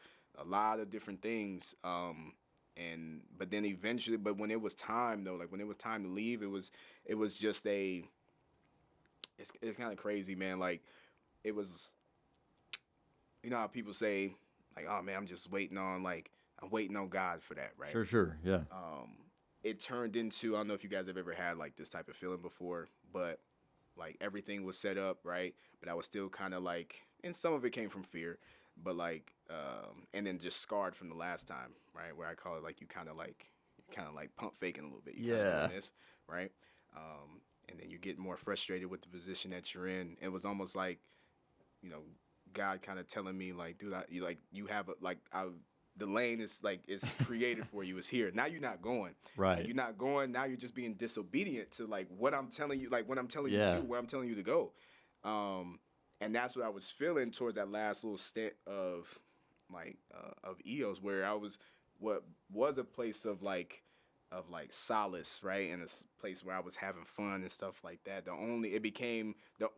different things. But then eventually, but when it was time though, like when it was time to leave, it was just it's kind of crazy, man. Like, it was, you know how people say, like, "Oh man, I'm waiting on God for that," right? Sure. Yeah. It turned into, I don't know if you guys have ever had like this type of feeling before, but like everything was set up, right? But I was still kind of like, and some of it came from fear, but like, and then just scarred from the last time, right? Where I call it like you kind of like pump faking a little bit. You kind of doing this, right? And then you get more frustrated with the position that you're in. It was almost like, you know, God kind of telling me like, dude, you have the lane is like, it's created for you. It's here. Now you're not going. Right. Like, you're not going. Now you're just being disobedient to like what I'm telling you, like what I'm telling you to do, where I'm telling you to go. And that's what I was feeling towards that last little stint of EOS, where I was, what was a place of solace, right? And a place where I was having fun and stuff like that.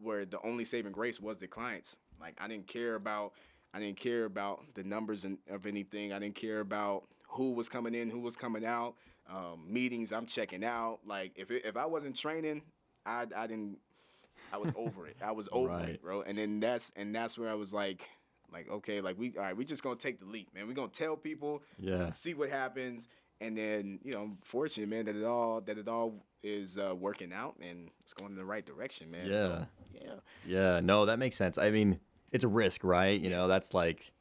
Where the only saving grace was the clients. Like, I didn't care about the numbers of anything. I didn't care about who was coming in, who was coming out. Meetings, I'm checking out. Like, if I wasn't training, I was over it. I was over it, bro. And then that's where I was like, okay, like we just gonna take the leap, man. We gonna tell people, see what happens, and then, you know, fortunate, man, that it all is working out and it's going in the right direction, man. Yeah. So, Yeah. No, that makes sense. I mean, it's a risk, right? You know, that's like,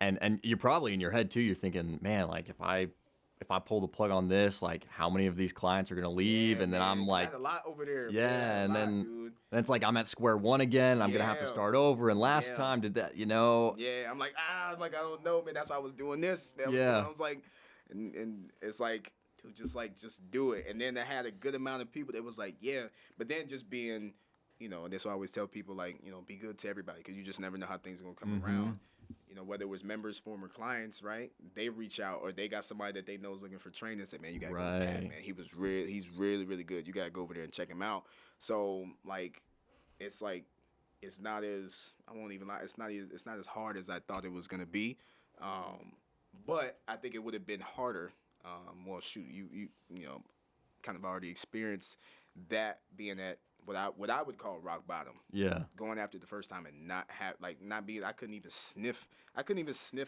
and you're probably in your head too. You're thinking, man, like if I pull the plug on this, like how many of these clients are gonna leave? Yeah, and then man, I'm like, a lot over there. yeah, man, then it's like I'm at square one again. I'm gonna have to start over. And last time did that, you know? Yeah, I'm like, I don't know, man. That's why I was doing this. Man. I was like, and it's like, dude, just do it. And then I had a good amount of people that was like, yeah. But then just being, you know, and that's why I always tell people, like, you know, be good to everybody, because you just never know how things are gonna come around. You know, whether it was members, former clients, right? They reach out, or they got somebody that they know is looking for training and say, man, you gotta go with that, man. He's really, really good. You gotta go over there and check him out. So like, it's not as, I won't even lie, it's not as hard as I thought it was gonna be. But I think it would have been harder. Well, shoot, you know, kind of already experienced that, being at what I would call rock bottom. Yeah. Going after it the first time and I couldn't even sniff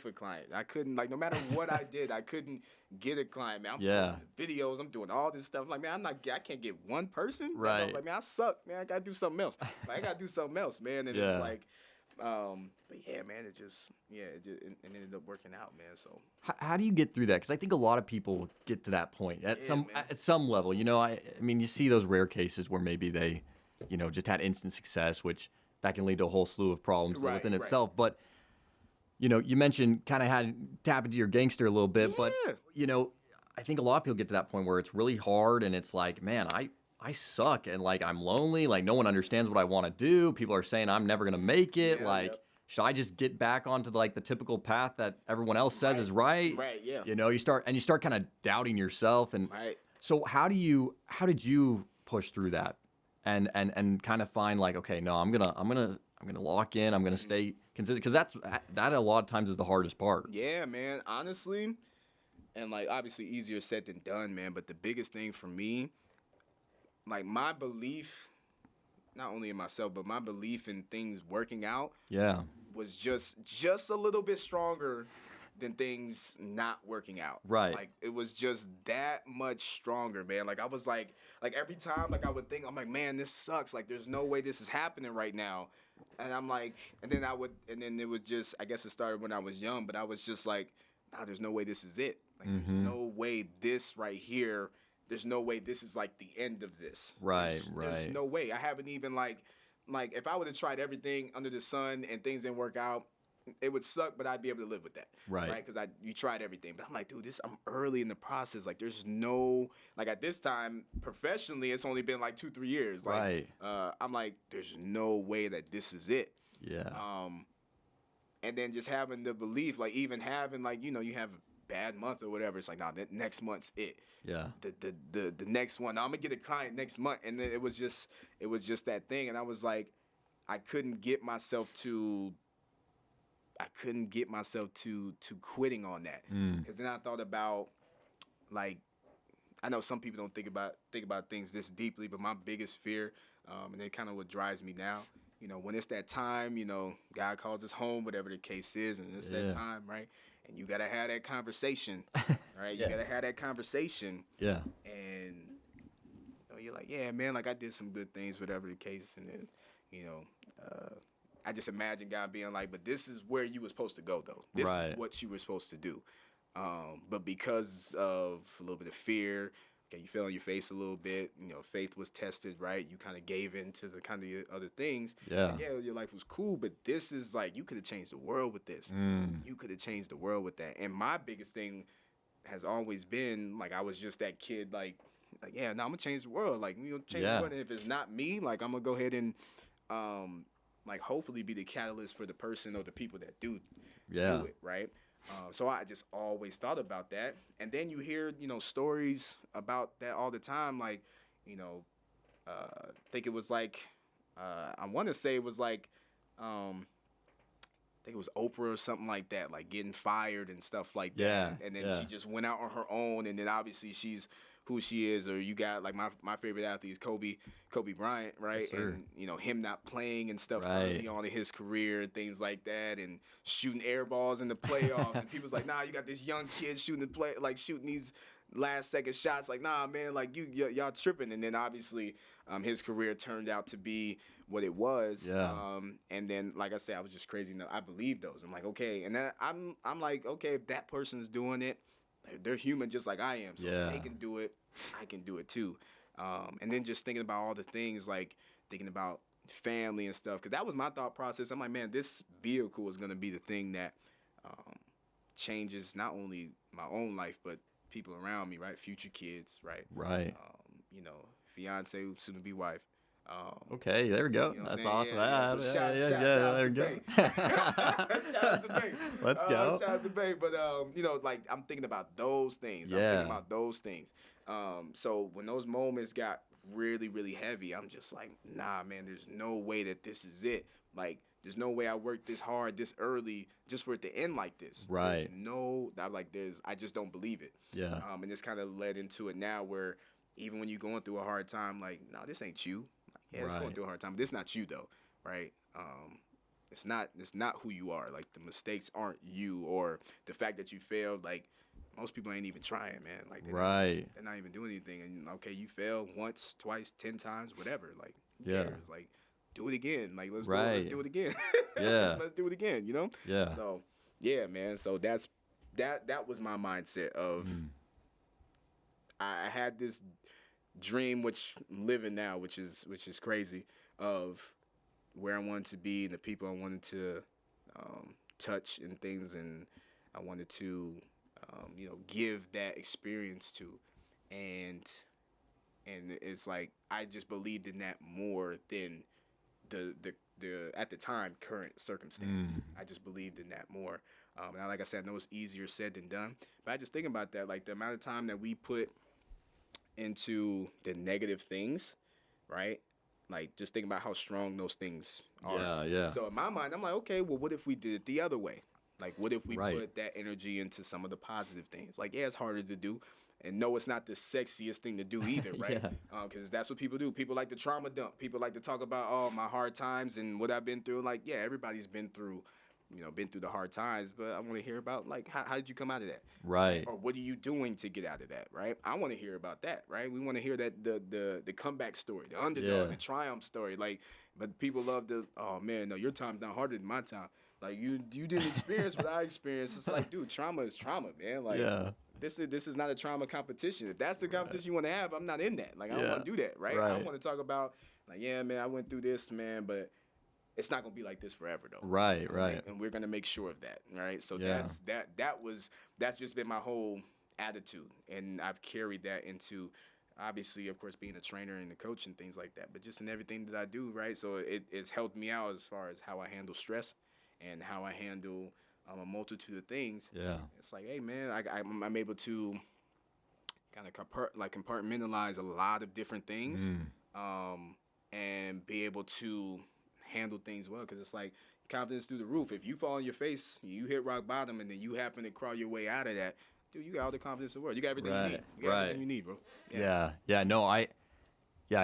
a client. I couldn't, like, no matter what I did, I couldn't get a client, man. I'm posting videos, I'm doing all this stuff. Like, man, I can't get one person. Right. I was like, man, I suck, man. I gotta do something else. Like, I gotta do something else, man. And it's like, but yeah, man, it ended up working out, man. So how do you get through that? Because I think a lot of people get to that point at some level. You know, I mean, you see those rare cases where maybe they, you know, just had instant success, which that can lead to a whole slew of problems within itself. But, you know, you mentioned kind of how to tap into your gangster a little bit, but, you know, I think a lot of people get to that point where it's really hard and it's like, man, I suck and like I'm lonely, like no one understands what I want to do. People are saying I'm never gonna make it. Yeah, Like, yep. should I just get back onto like the typical path that everyone else says Right. is right? Right, yeah. You start kind of doubting yourself. And Right. so how did you push through that and kind of find like, okay, no, I'm gonna lock in. I'm gonna Mhm. stay consistent because that a lot of times is the hardest part. Yeah, man. Honestly, and like obviously easier said than done, man. But the biggest thing for me, like my belief, not only in myself, but my belief in things working out Yeah. was just a little bit stronger than things not working out. Right. Like it was just that much stronger, man. Like I was like every time like I would think I'm like, man, this sucks. Like there's no way this is happening right now. And I'm like, and then it was just, I guess it started when I was young, but I was just like, nah, there's no way this is it. Like there's Mm-hmm. no way this right here, there's no way this is like the end of this. Right. There's Right. no way. I haven't even like if I would have tried everything under the sun and things didn't work out, it would suck, but I'd be able to live with that, Right. right? Because you tried everything, but I'm like, dude, I'm early in the process. Like, there's no like at this time professionally, it's only been like 2-3 years. Like, Right. I'm like, there's no way that this is it. Yeah. And then just having the belief, like even having like you have a bad month or whatever, it's like, nah, that next month's it. Yeah. The next one, I'm gonna get a client next month, and then it was just that thing, and I was like, I couldn't get myself to quitting on that, Mm. because then I thought about like I know some people don't think about things this deeply, but my biggest fear, and it kind of what drives me now, when it's that time, God calls us home, whatever the case is, and it's that Yeah. time, right? And you gotta have that conversation, right? You Yeah. gotta have that conversation, Yeah. and you're like, yeah, man, like I did some good things, whatever the case, and then, I just imagine God being like, but this is where you were supposed to go, though. This Right. is what you were supposed to do. But because of a little bit of fear, okay, you fell on your face a little bit. Faith was tested, right? You kind of gave in to the kind of other things. Yeah. And yeah, your life was cool, but this is like you could have changed the world with this. Mm. You could have changed the world with that. And my biggest thing has always been like I was just that kid, like yeah, no, I'm gonna change the world. Like change Yeah. the world. And if it's not me, like I'm gonna go ahead and like hopefully be the catalyst for the person or the people that do Yeah. it, right? So I just always thought about that. And then you hear, stories about that all the time. Like, I think it was like, I want to say it was like, I think it was Oprah or something like that, like getting fired and stuff like that. Yeah, And then yeah. she just went out on her own. And then obviously she's who she is. Or you got like my favorite athlete is Kobe Bryant, right? Yes, sir. And him not playing and stuff Right. early on in his career and things like that, and shooting air balls in the playoffs. And people's like, nah, you got this young kid shooting these last second shots. Like, nah, man, like y'all tripping. And then obviously his career turned out to be what it was. Yeah. And then like I said, I was just crazy enough. I believe those. I'm like, okay. And then I'm like, okay, if that person's doing it, they're human just like I am. So Yeah. if they can do it, I can do it too. And then just thinking about all the things, like thinking about family and stuff, because that was my thought process. I'm like, man, this vehicle is going to be the thing that changes not only my own life, but people around me, right? Future kids, right? Right. Fiance, soon to be wife. Okay, there we go. You know what I'm That's saying? awesome. Yeah, Yeah, so yeah, shout there we out go. shout out to Bay. Let's go. Shout out to Bay. But like I'm thinking about those things. I'm Yeah. thinking about those things. So when those moments got really, really heavy, I'm just like, nah, man, there's no way that this is it. Like, there's no way I worked this hard this early just for it to end like this. Right. I just don't believe it. Yeah. And this kind of led into it now where even when you're going through a hard time, like, no, this ain't you. Yeah, it's going Right. through a hard time. But this not you though, right? It's not who you are. Like the mistakes aren't you, or the fact that you failed. Like most people ain't even trying, man. Like Right. they're not even doing anything. And okay, you failed once, twice, 10 times, whatever. Like who Yeah. cares? Like do it again. Like let's Right. do it again. Yeah. Let's do it again. Yeah. So yeah, man. So that was my mindset of I had this dream, which I'm living now, which is crazy, of where I wanted to be and the people I wanted to touch and things, and I wanted to give that experience to, and and it's like I just believed in that more than the at the time current circumstance. I just believed in that more. And like I said, I know it's easier said than done, but I just think about that, like the amount of time that we put into the negative things, right? Like just think about how strong those things are. Yeah, yeah. So in my mind, I'm like, okay, well, what if we did it the other way? Like, what if we Right. put that energy into some of the positive things? Like, yeah, it's harder to do, and no, it's not the sexiest thing to do either, right? Yeah. Because that's what people do. People like to trauma dump. People like to talk about, oh, my hard times and what I've been through. Like, yeah, everybody's been through, been through the hard times, but I want to hear about like how did you come out of that? Right. Or what are you doing to get out of that, right? I want to hear about that, right? We want to hear that the comeback story, the underdog, Yeah. the triumph story. Like, but people love the, oh man, no, your time's not harder than my time. Like you didn't experience what I experienced. It's like, dude, trauma is trauma, man. Like Yeah. this is not a trauma competition. If that's the competition you want to have, I'm not in that. Like I don't Yeah. want to do that, right? I Right. want to talk about like, yeah, man, I went through this, man, but it's not gonna be like this forever though. Right, right. And we're gonna make sure of that, right? So Yeah. that's just been my whole attitude, and I've carried that into, obviously, of course, being a trainer and a coach and things like that, but just in everything that I do, right? So it's helped me out as far as how I handle stress and how I handle a multitude of things. Yeah. It's like, hey, man, I'm able to kind of compartmentalize a lot of different things, and be able to handle things well, because it's like confidence through the roof. If you fall on your face, you hit rock bottom, and then you happen to crawl your way out of that, dude, you got all the confidence in the world. You got everything you Right, need. You got right. everything you need, bro. Yeah. No, I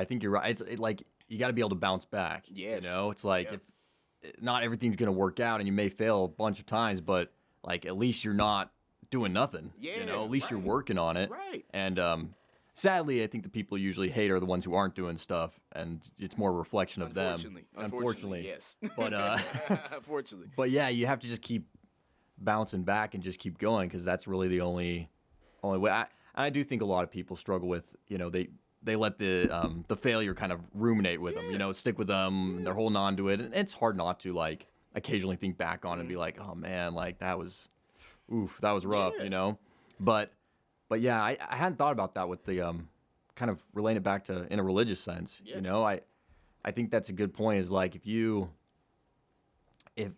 think you're right. It's like you got to be able to bounce back. Yes. It's like Yep. if not everything's gonna work out, and you may fail a bunch of times, but like at least you're not doing nothing. Yeah, At least you're right. working on it. Right. And sadly, I think the people you usually hate are the ones who aren't doing stuff, and it's more a reflection of them. Unfortunately, yes. But Unfortunately. but yeah, you have to just keep bouncing back and just keep going, because that's really the only way. I do think a lot of people struggle with, they let the failure kind of ruminate with them, stick with them, and they're holding on to it, and it's hard not to like occasionally think back on it and be like, oh man, like that was rough, Yeah. But yeah, I hadn't thought about that with the kind of relating it back to in a religious sense. Yeah. I think that's a good point. Is like if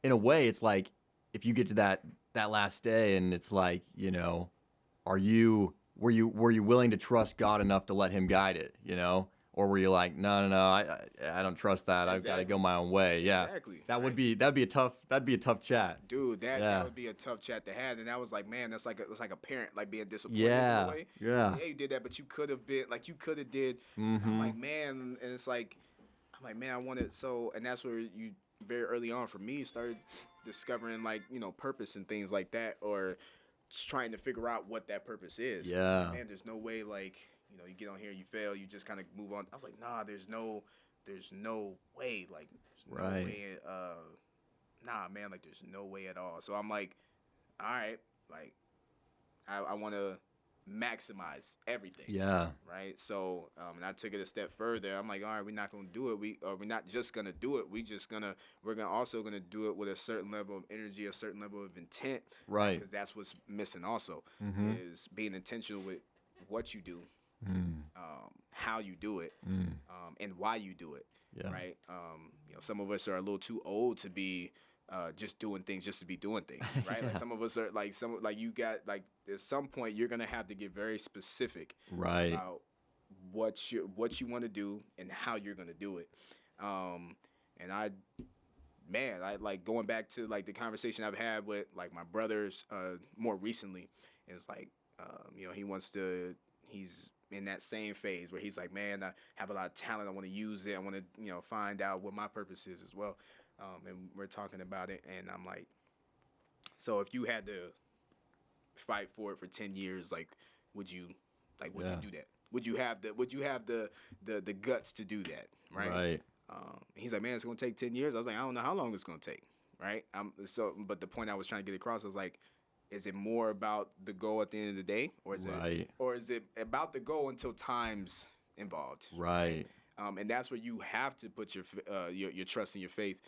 in a way it's like if you get to that last day and it's like, were you willing to trust God enough to let Him guide it, or were you like, no, I don't trust that. I've got to go my own way. Yeah, Exactly, that'd be a tough chat. Dude, that Yeah. would be a tough chat to have, and that was like, man, that's like a parent like being disappointed Yeah, in a way. yeah. You did that, but you could have been like you could have did. I'm like, man, and it's like, I'm like, man, I wanted so, and that's where you very early on for me started discovering like purpose and things like that, or just trying to figure out what that purpose is. Yeah. Like, man, there's no way like you get on here, you fail, you just kind of move on. I was like, nah, there's no way, like there's no Right. way. Nah, man, like there's no way at all. So I'm like, all right, like I want to maximize everything. Yeah. Right. So and I took it a step further. I'm like, all right, we're not gonna do it. We're not just gonna do it. We're also gonna do it with a certain level of energy, a certain level of intent. Right. Because that's what's missing. Also, is being intentional with what you do, how you do it, and why you do it. Yeah. Right. Some of us are a little too old to be just doing things just to be doing things, right? Like some of us are like you got like at some point you're gonna have to get very specific Right. about what you want to do and how you're gonna do it. And I like going back to like the conversation I've had with like my brothers more recently. It's like he's in that same phase where he's like, man, I have a lot of talent. I want to use it. I want to find out what my purpose is as well. And we're talking about it, and I'm like, so if you had to fight for it for 10 years, like, would you do that? Would you have the guts to do that? Right. Right. He's like, man, it's gonna take 10 years. I was like, I don't know how long it's gonna take. Right. But the point I was trying to get across was like, is it more about the goal at the end of the day, or is it about the goal until time's involved? Right. And that's where you have to put your trust and your faith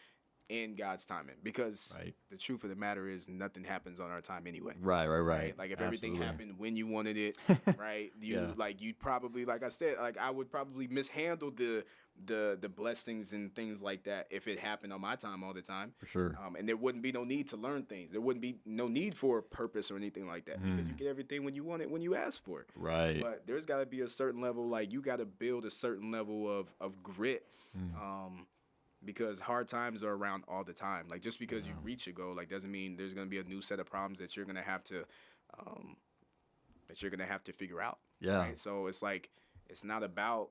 in God's timing, because Right. the truth of the matter is nothing happens on our time anyway. Right. Like if everything Absolutely. happened when you wanted it, right? Yeah. You'd probably, like I said, like I would probably mishandle the blessings and things like that if it happened on my time all the time. For sure. And there wouldn't be no need to learn things. There wouldn't be no need for a purpose or anything like that, because you get everything when you want it, when you ask for it. Right. But there's got to be a certain level, like you got to build a certain level of grit, because hard times are around all the time. Like just because you reach a goal, like doesn't mean there's going to be a new set of problems that you're going to have to figure out. Yeah. Right? So it's like, it's not about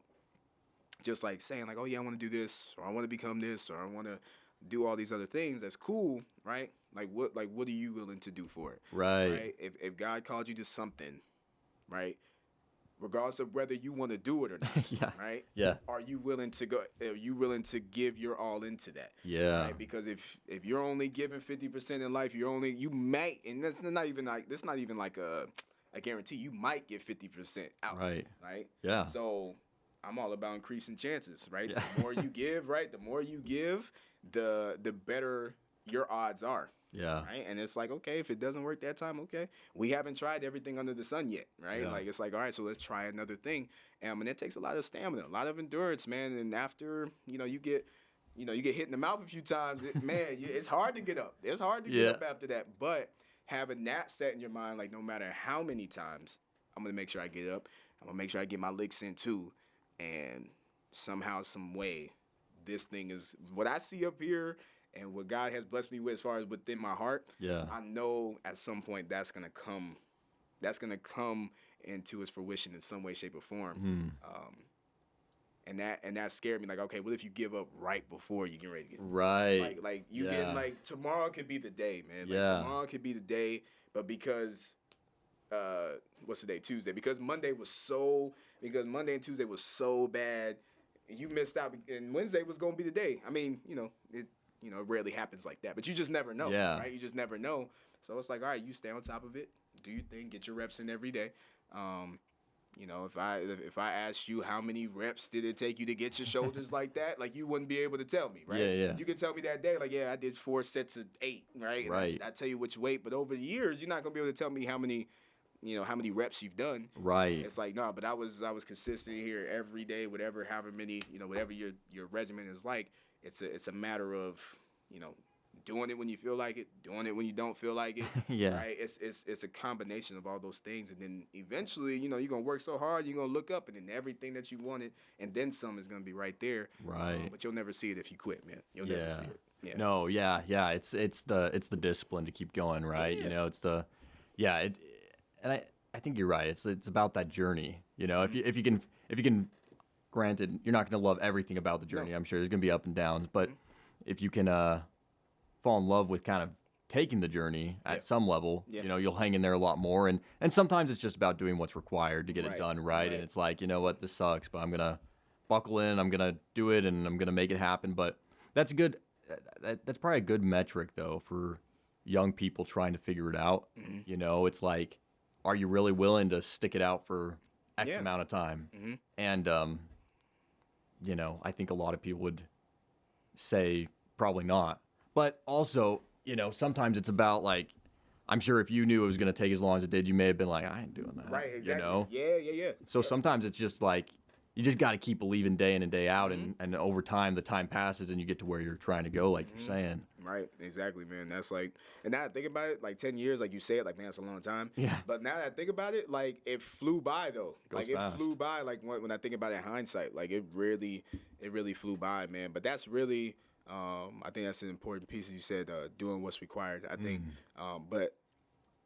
just like saying like, oh yeah, I want to do this, or I want to become this, or I want to do all these other things. That's cool, right? Like what are you willing to do for it? Right. If God called you to something, right? Regardless of whether you want to do it or not, Yeah. right? Yeah. Are you willing to go? Are you willing to give your all into that? Yeah. Right? Because if you're only giving 50% in life, you might, and that's not even like a guarantee. You might get 50% out. Right. Right. Yeah. So I'm all about increasing chances, right? Yeah. The more you give, right? The more you give, the better your odds are. Yeah. Right. And it's like, okay, if it doesn't work that time, okay. We haven't tried everything under the sun yet, right? Yeah. Like it's like, all right, so let's try another thing. And it takes a lot of stamina, a lot of endurance, man. And after, you get hit in the mouth a few times, it's hard to get up. It's hard to get up after that. But having that set in your mind, like no matter how many times, I'm gonna make sure I get up. I'm gonna make sure I get my licks in too. And somehow, some way, this thing is what I see up here. And what God has blessed me with as far as within my heart, I know at some point that's gonna come into its fruition in some way, shape, or form. And that scared me. Like, okay, what if you give up right before you get ready to get Right. like you getting like tomorrow could be the day, man. Like tomorrow could be the day, but because what's the day? Tuesday. Because Monday and Tuesday was so bad, you missed out, and Wednesday was gonna be the day. I mean, it rarely happens like that, but you just never know, right? You just never know. So it's like, all right, you stay on top of it, do your thing, get your reps in every day. If I asked you how many reps did it take you to get your shoulders like that, like you wouldn't be able to tell me, right? Yeah. You could tell me that day, like, yeah, I did 4 sets of 8, right? And Right. I tell you which weight, but over the years, you're not gonna be able to tell me how many reps you've done. Right. It's like, no, but I was consistent here every day, however many, whatever your regimen is like. It's a matter of, doing it when you feel like it, doing it when you don't feel like it. Yeah. Right? It's a combination of all those things, and then eventually, you're gonna work so hard, you're gonna look up, and then everything that you wanted, and then some is gonna be right there. Right. But you'll never see it if you quit, man. You'll never see it. Yeah. No. Yeah. It's the discipline to keep going, right? Yeah. And I think you're right. It's about that journey. If you can, granted, you're not going to love everything about the journey. No. I'm sure there's going to be up and downs, but if you can fall in love with kind of taking the journey at some level, you'll hang in there a lot more. And sometimes it's just about doing what's required to get it done right. And it's like, you know what, this sucks, but I'm going to buckle in, I'm going to do it, and I'm going to make it happen. But that's good. That's probably a good metric, though, for young people trying to figure it out. It's like, are you really willing to stick it out for X amount of time? And, I think a lot of people would say probably not. But also, sometimes it's about, like, I'm sure if you knew it was going to take as long as it did, you may have been like, I ain't doing that. Right, exactly. Yeah. So sometimes it's just like, you just got to keep believing day in and day out, and over time, the time passes, and you get to where you're trying to go, like you're saying. Right, exactly, man. That's like, and now I think about it, like 10 years, like you say it, like, man, that's a long time. Yeah. But now that I think about it, like, it flew by, though. Goes like, fast. It flew by, like, when I think about it in hindsight, like, it really flew by, man. But that's really, I think that's an important piece, you said, doing what's required, I think. But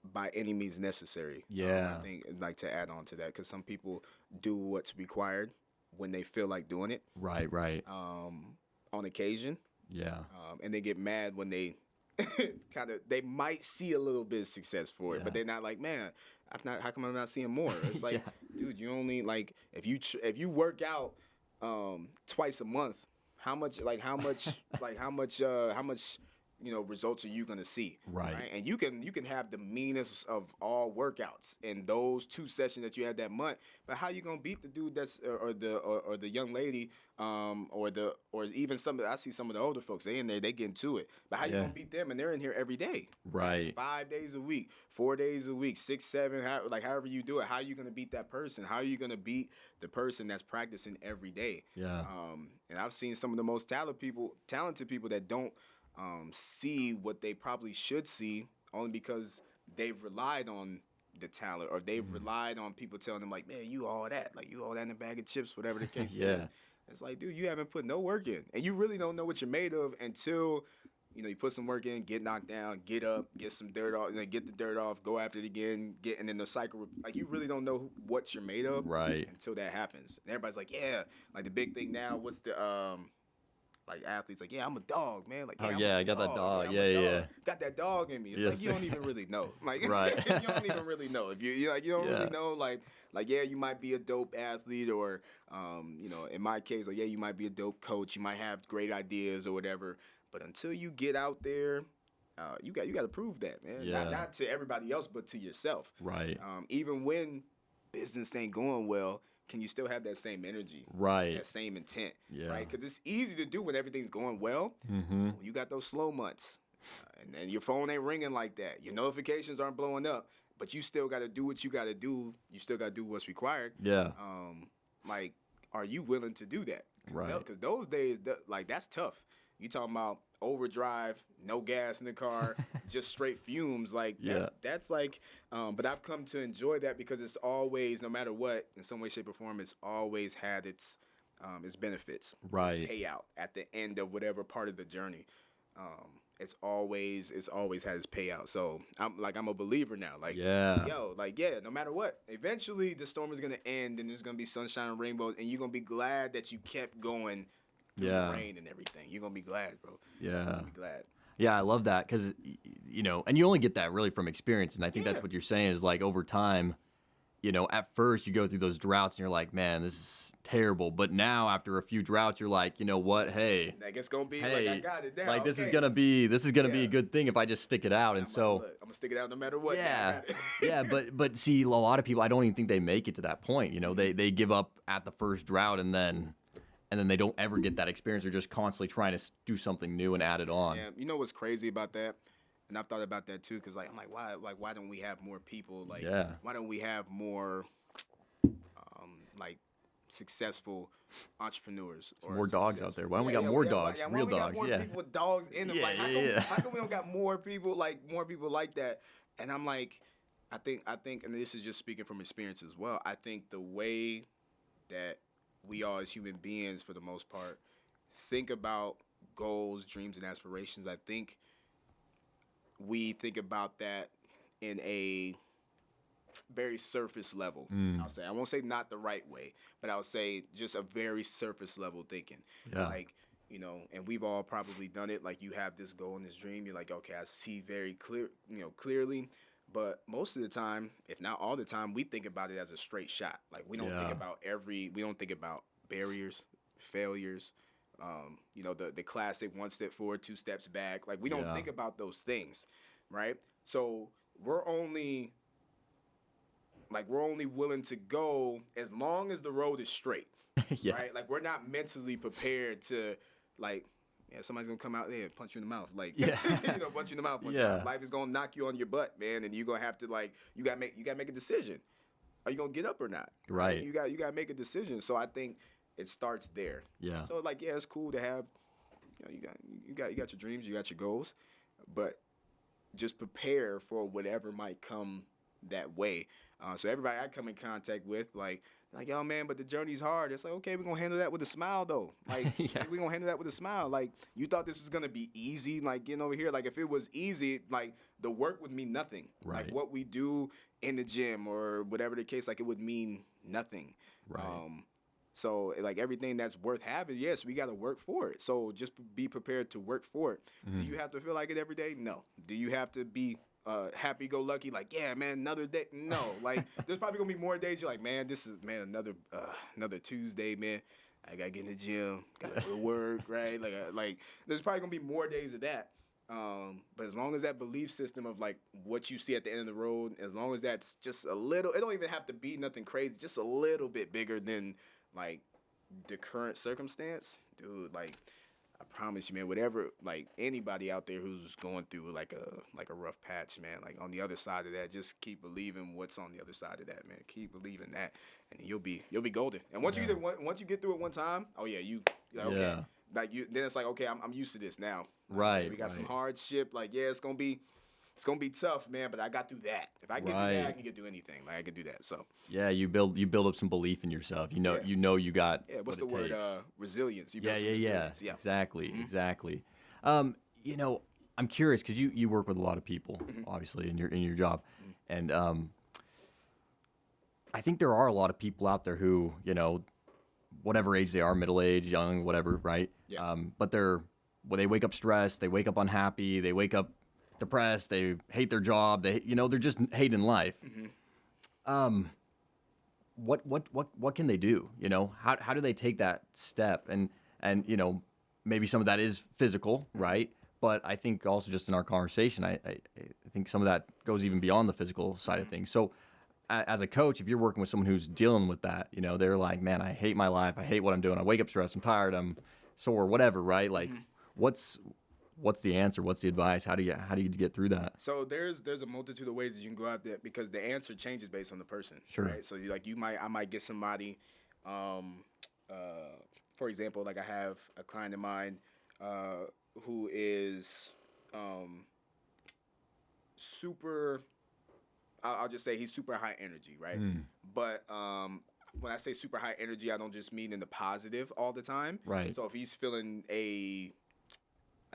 by any means necessary. Yeah. I think, like, to add on to that, because some people do what's required when they feel like doing it. Right. On occasion. Yeah. And they get mad when they they might see a little bit of success for it, but they're not like, man, how come I'm not seeing more? It's like, dude, you only, like, if you work out results are you gonna see? Right. And you can have the meanest of all workouts in those 2 sessions that you had that month, but how you gonna beat the dude that's or the young lady, or even I see some of the older folks, they in there, they getting to it, but how you Yeah. gonna beat them and they're in here every day, Right. 5 days a week, 4 days a week, 6, 7, however you do it, how are you gonna beat that person? How are you gonna beat the person that's practicing every day? Yeah. And I've seen some of the most talented people that don't see what they probably should see, only because they've relied on the talent, or they've relied on people telling them like, man, you all that, like you all that in a bag of chips, whatever the case Yeah. is. It's like, dude, you haven't put no work in, and you really don't know what you're made of until you put some work in, get knocked down, get up, get some dirt off, and then get the dirt off, go after it again, and then the cycle. Like, you really don't know what you're made of, Right. until that happens. And everybody's like, yeah, like the big thing now. What's the like athletes like, yeah, I'm a dog, man. Like, Oh, I'm yeah, a I got that dog. I'm Yeah, a dog. yeah. Got that dog in me. It's Yes. like, you don't even really know. Like, Right. you don't even really know. If you like, you don't Yeah. really know. Like, yeah, you might be a dope athlete, or, in my case, like, yeah, you might be a dope coach. You might have great ideas or whatever. But until you get out there, you got to prove that, man. Yeah. Not to everybody else, but to yourself. Right. Even when business ain't going well, can you still have that same energy? Right. That same intent, Yeah. right? Because it's easy to do when everything's going well. Mm-hmm. When you got those slow months, and then your phone ain't ringing like that. Your notifications aren't blowing up, but you still got to do what you got to do. You still got to do what's required. Yeah. Like, are you willing to do that? Right. Because those days, that's tough. You talking about overdrive, no gas in the car, just straight fumes. Like, Yeah. that's like, but I've come to enjoy that because it's always, no matter what, in some way, shape, or form, it's always had its benefits. Right. Its payout at the end of whatever part of the journey. It's always had its payout. So I'm a believer now. Like, Yeah. no matter what, eventually the storm is gonna end and there's gonna be sunshine and rainbows, and you're gonna be glad that you kept going through Yeah. the rain and everything. You're gonna be glad, bro. You're Yeah. gonna be glad. Yeah, I love that because, and you only get that really from experience. And I think that's Yeah. what you're saying is like over time, at first you go through those droughts and you're like, man, this is terrible. But now after a few droughts, you're like, you know what? Hey, Like, it's gonna be hey, like, I got it now. like this is okay. gonna be be Yeah. a good thing if I just stick it out. And so, Look, I'm gonna stick it out no matter what. I yeah, got it. yeah. But see, a lot of people, I don't even think they make it to that point. They give up at the first drought and then they don't ever get that experience. They're just constantly trying to do something new and add it on. Yeah, you know what's crazy about that? And I've thought about that too, because I'm like, why don't we have more people? Like, Yeah. why don't we have more, like, successful entrepreneurs or more dogs out there. Why don't we got more dogs? Why Real we got dogs, more yeah. people with dogs in them? Yeah, Like, yeah. how come we don't got more people like that? And I'm like, I think, and this is just speaking from experience as well. I think the way that we all as human beings, for the most part, think about goals, dreams, and aspirations, I think we think about that in a very surface level. I'll say. I won't say not the right way, but I'll say just a very surface level thinking. Yeah. Like, and we've all probably done it. Like, you have this goal and this dream. You're like, okay, I see very clearly. But most of the time, if not all the time, we think about it as a straight shot. Like, we don't think Yeah. about we don't think about barriers, failures, the classic 1 step forward, 2 steps back. Like, we don't Yeah. think about those things, right? So we're only willing to go as long as the road is straight, Yeah. right? Like, we're not mentally prepared to, like, somebody's gonna come out there and punch you in the mouth, like, Yeah. punch you in the mouth one Yeah. time. Life is gonna knock you on your butt, man, and you're gonna have to, like, you gotta make a decision. Are you gonna get up or not? Right. You gotta make a decision. So I think it starts there. Yeah. So, like, yeah, it's cool to have, you got your dreams, you got your goals, but just prepare for whatever might come that way. So everybody I come in contact with, like, yo, man, but the journey's hard. It's like, okay, we're going to handle that with a smile, though. Like, Yeah. we're going to handle that with a smile. Like, you thought this was going to be easy, like, getting over here. Like, if it was easy, like, the work would mean nothing. Right. Like, what we do in the gym or whatever the case, like, it would mean nothing. Right. So, like, everything that's worth having, yes, we got to work for it. So just be prepared to work for it. Do you have to feel like it every day? No. Do you have to be happy-go-lucky? Like, yeah, man, another day? No. Like, there's probably going to be more days you're like, man, this is, man, another Tuesday, man. I got to get in the gym, got to go to work, right? Like, there's probably going to be more days of that. But as long as that belief system of like what you see at the end of the road, as long as that's just a little, it don't even have to be nothing crazy, just a little bit bigger than like the current circumstance, dude. Like I promise you, man. Whatever, like anybody out there who's going through like a rough patch, man. Like on the other side of that, just keep believing what's on the other side of that, man. Keep believing that, and you'll be golden. And once once you get through it one time, oh yeah, you're like, okay. Yeah. Like then it's like okay, I'm used to this now. Right. Okay, we got some hardship. Like yeah, it's gonna be tough, man. But I got through that. If I get through that, I can get through anything. Like I can do that. So yeah, you build up some belief in yourself. You know you got. Yeah. What's the word? Resilience. You yeah. resilience. Yeah. Exactly. You know, I'm curious because you work with a lot of people, obviously in your job, and I think there are a lot of people out there who, you know, whatever age they are, middle age, young, whatever, right? Yeah. But they wake up stressed, they wake up unhappy, they wake up depressed, they hate their job, they're just hating life. What can they do? You know, how do they take that step? And you know, maybe some of that is physical, right? But I think also just in our conversation, I think some of that goes even beyond the physical side of things. So as a coach, if you're working with someone who's dealing with that, you know, they're like, man, I hate my life. I hate what I'm doing. I wake up stressed. I'm tired. I'm sore, whatever, right? Like what's the answer? What's the advice? How do you get through that? So there's a multitude of ways that you can go out there because the answer changes based on the person. Sure. Right. So I might get somebody, for example, like I have a client of mine, who is, super. I'll just say he's super high energy, right? But when I say super high energy, I don't just mean in the positive all the time. Right. So if he's feeling a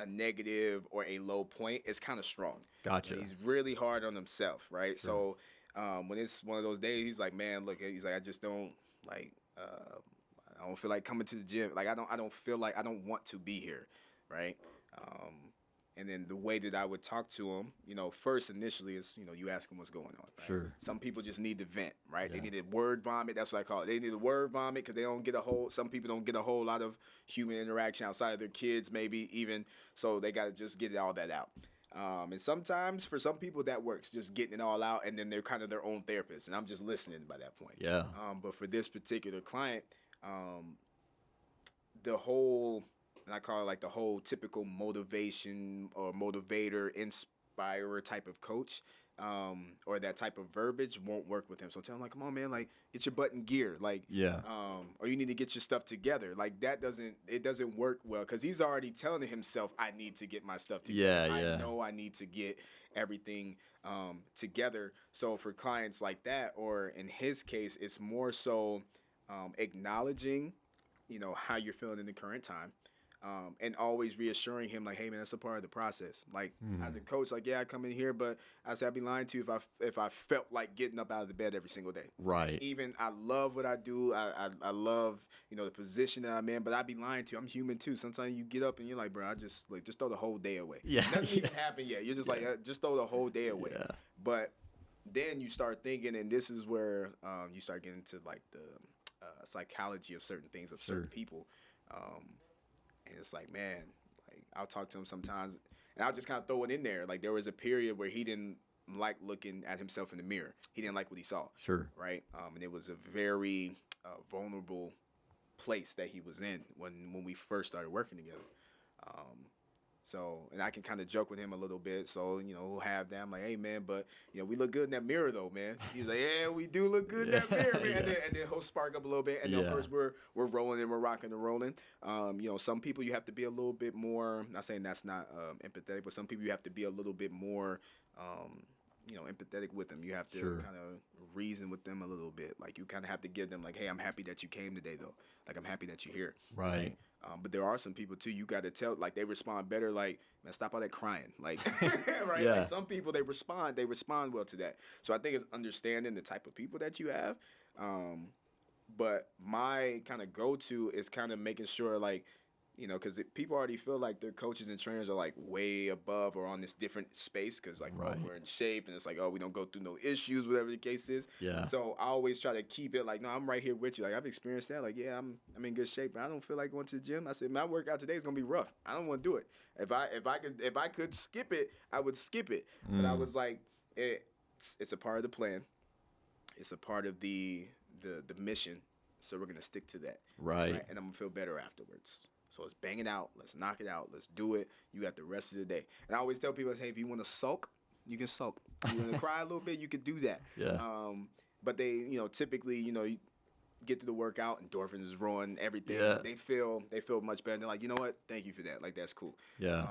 negative or a low point, it's kind of strong. Gotcha. He's really hard on himself, right? Sure. So when it's one of those days, he's like, man, look, he's like, I just don't like, I don't feel like coming to the gym. Like I don't feel like I don't want to be here, right? And then the way that I would talk to him, you know, first initially is, you know, you ask him what's going on. Right? Sure. Some people just need to vent, right? Yeah. They need a word vomit. That's what I call it. They need a word vomit because some people don't get a whole lot of human interaction outside of their kids, maybe even. So they got to just get all that out. And sometimes for some people that works, just getting it all out, and then they're kind of their own therapist. And I'm just listening by that point. Yeah. But for this particular client, the whole... and I call it like the whole typical motivation or motivator, inspirer type of coach, or that type of verbiage won't work with him. So tell him like, come on, man, like get your butt in gear, like, yeah, or you need to get your stuff together. Like that doesn't work well because he's already telling himself, I need to get my stuff together. Yeah. I know I need to get everything together. So for clients like that, or in his case, it's more so acknowledging, you know, how you're feeling in the current time. And always reassuring him, like, hey, man, that's a part of the process. Like, as a coach, like, yeah, I come in here, but I say I'd be lying to you if I felt like getting up out of the bed every single day. Right. Even I love what I do. I love, you know, the position that I'm in, but I'd be lying to you. I'm human, too. Sometimes you get up and you're like, bro, just throw the whole day away. Yeah. Nothing even happened yet. You're just like, just throw the whole day away. Yeah. But then you start thinking, and this is where you start getting into, like, the psychology of certain things, of certain people. And it's like, man, like I'll talk to him sometimes, and I'll just kind of throw it in there. Like there was a period where he didn't like looking at himself in the mirror. He didn't like what he saw. Sure. Right. And it was a very vulnerable place that he was in when we first started working together. So, and I can kind of joke with him a little bit. So, you know, we'll have that. I'm like, hey, man, but, you know, we look good in that mirror, though, man. He's like, yeah, we do look good in that mirror, man. Yeah. And then he'll spark up a little bit. And then, of course, we're rolling and we're rocking and rolling. You know, some people you have to be a little bit more, not saying that's not empathetic, but some people you have to be a little bit more, you know, empathetic with them. You have to kind of reason with them a little bit. Like, you kind of have to give them, like, hey, I'm happy that you came today, though. Like, I'm happy that you're here. Right. But there are some people, too, you got to tell, like, they respond better, like, man, stop all that crying. Like, right? Yeah. Like, some people, they respond well to that. So I think it's understanding the type of people that you have. But my kind of go-to is kind of making sure, like, you know, because people already feel like their coaches and trainers are like way above or on this different space because like, oh, Right. we're in shape and it's like, oh, we don't go through no issues, whatever the case is. Yeah. So I always try to keep it like, no, I'm right here with you. Like I've experienced that. Like, yeah, I'm in good shape, but I don't feel like going to the gym. I said, my workout today is gonna be rough. I don't want to do it. If I could skip it, I would skip it. But I was like, it's a part of the plan. It's a part of the mission. So we're gonna stick to that. Right. And I'm gonna feel better afterwards. So let's bang it out. Let's knock it out. Let's do it. You got the rest of the day. And I always tell people, hey, if you want to sulk, you can sulk. If you want to cry a little bit, you can do that. Yeah. But they, you know, typically, you know, you get to the workout, endorphins is rolling, everything. Yeah. They feel much better. They're like, you know what? Thank you for that. Like that's cool. Yeah.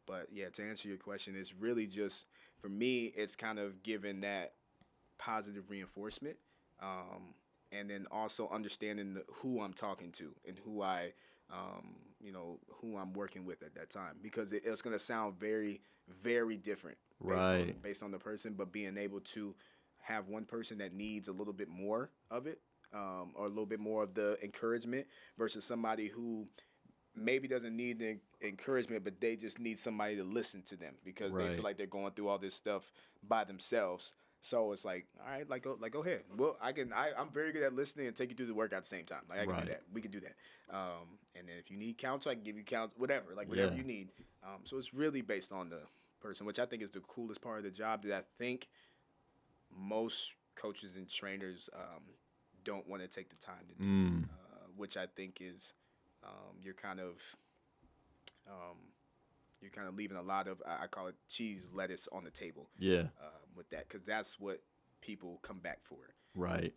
But yeah, to answer your question, it's really just for me, it's kind of giving that positive reinforcement. And then also understanding who I'm talking to and who who I'm working with at that time, because it's going to sound very, very different based on the person, but being able to have one person that needs a little bit more of it, or a little bit more of the encouragement versus somebody who maybe doesn't need the encouragement, but they just need somebody to listen to them because they feel like they're going through all this stuff by themselves. So it's like, all right, go ahead. Well, I'm very good at listening and take you through the work at the same time. Like I can do that. We can do that. And then if you need counsel, I can give you counsel, whatever you need. So it's really based on the person, which I think is the coolest part of the job that I think most coaches and trainers don't want to take the time to do, which I think is you're kind of leaving a lot of, I call it cheese, lettuce on the table. Yeah. With that, because that's what people come back for. Right.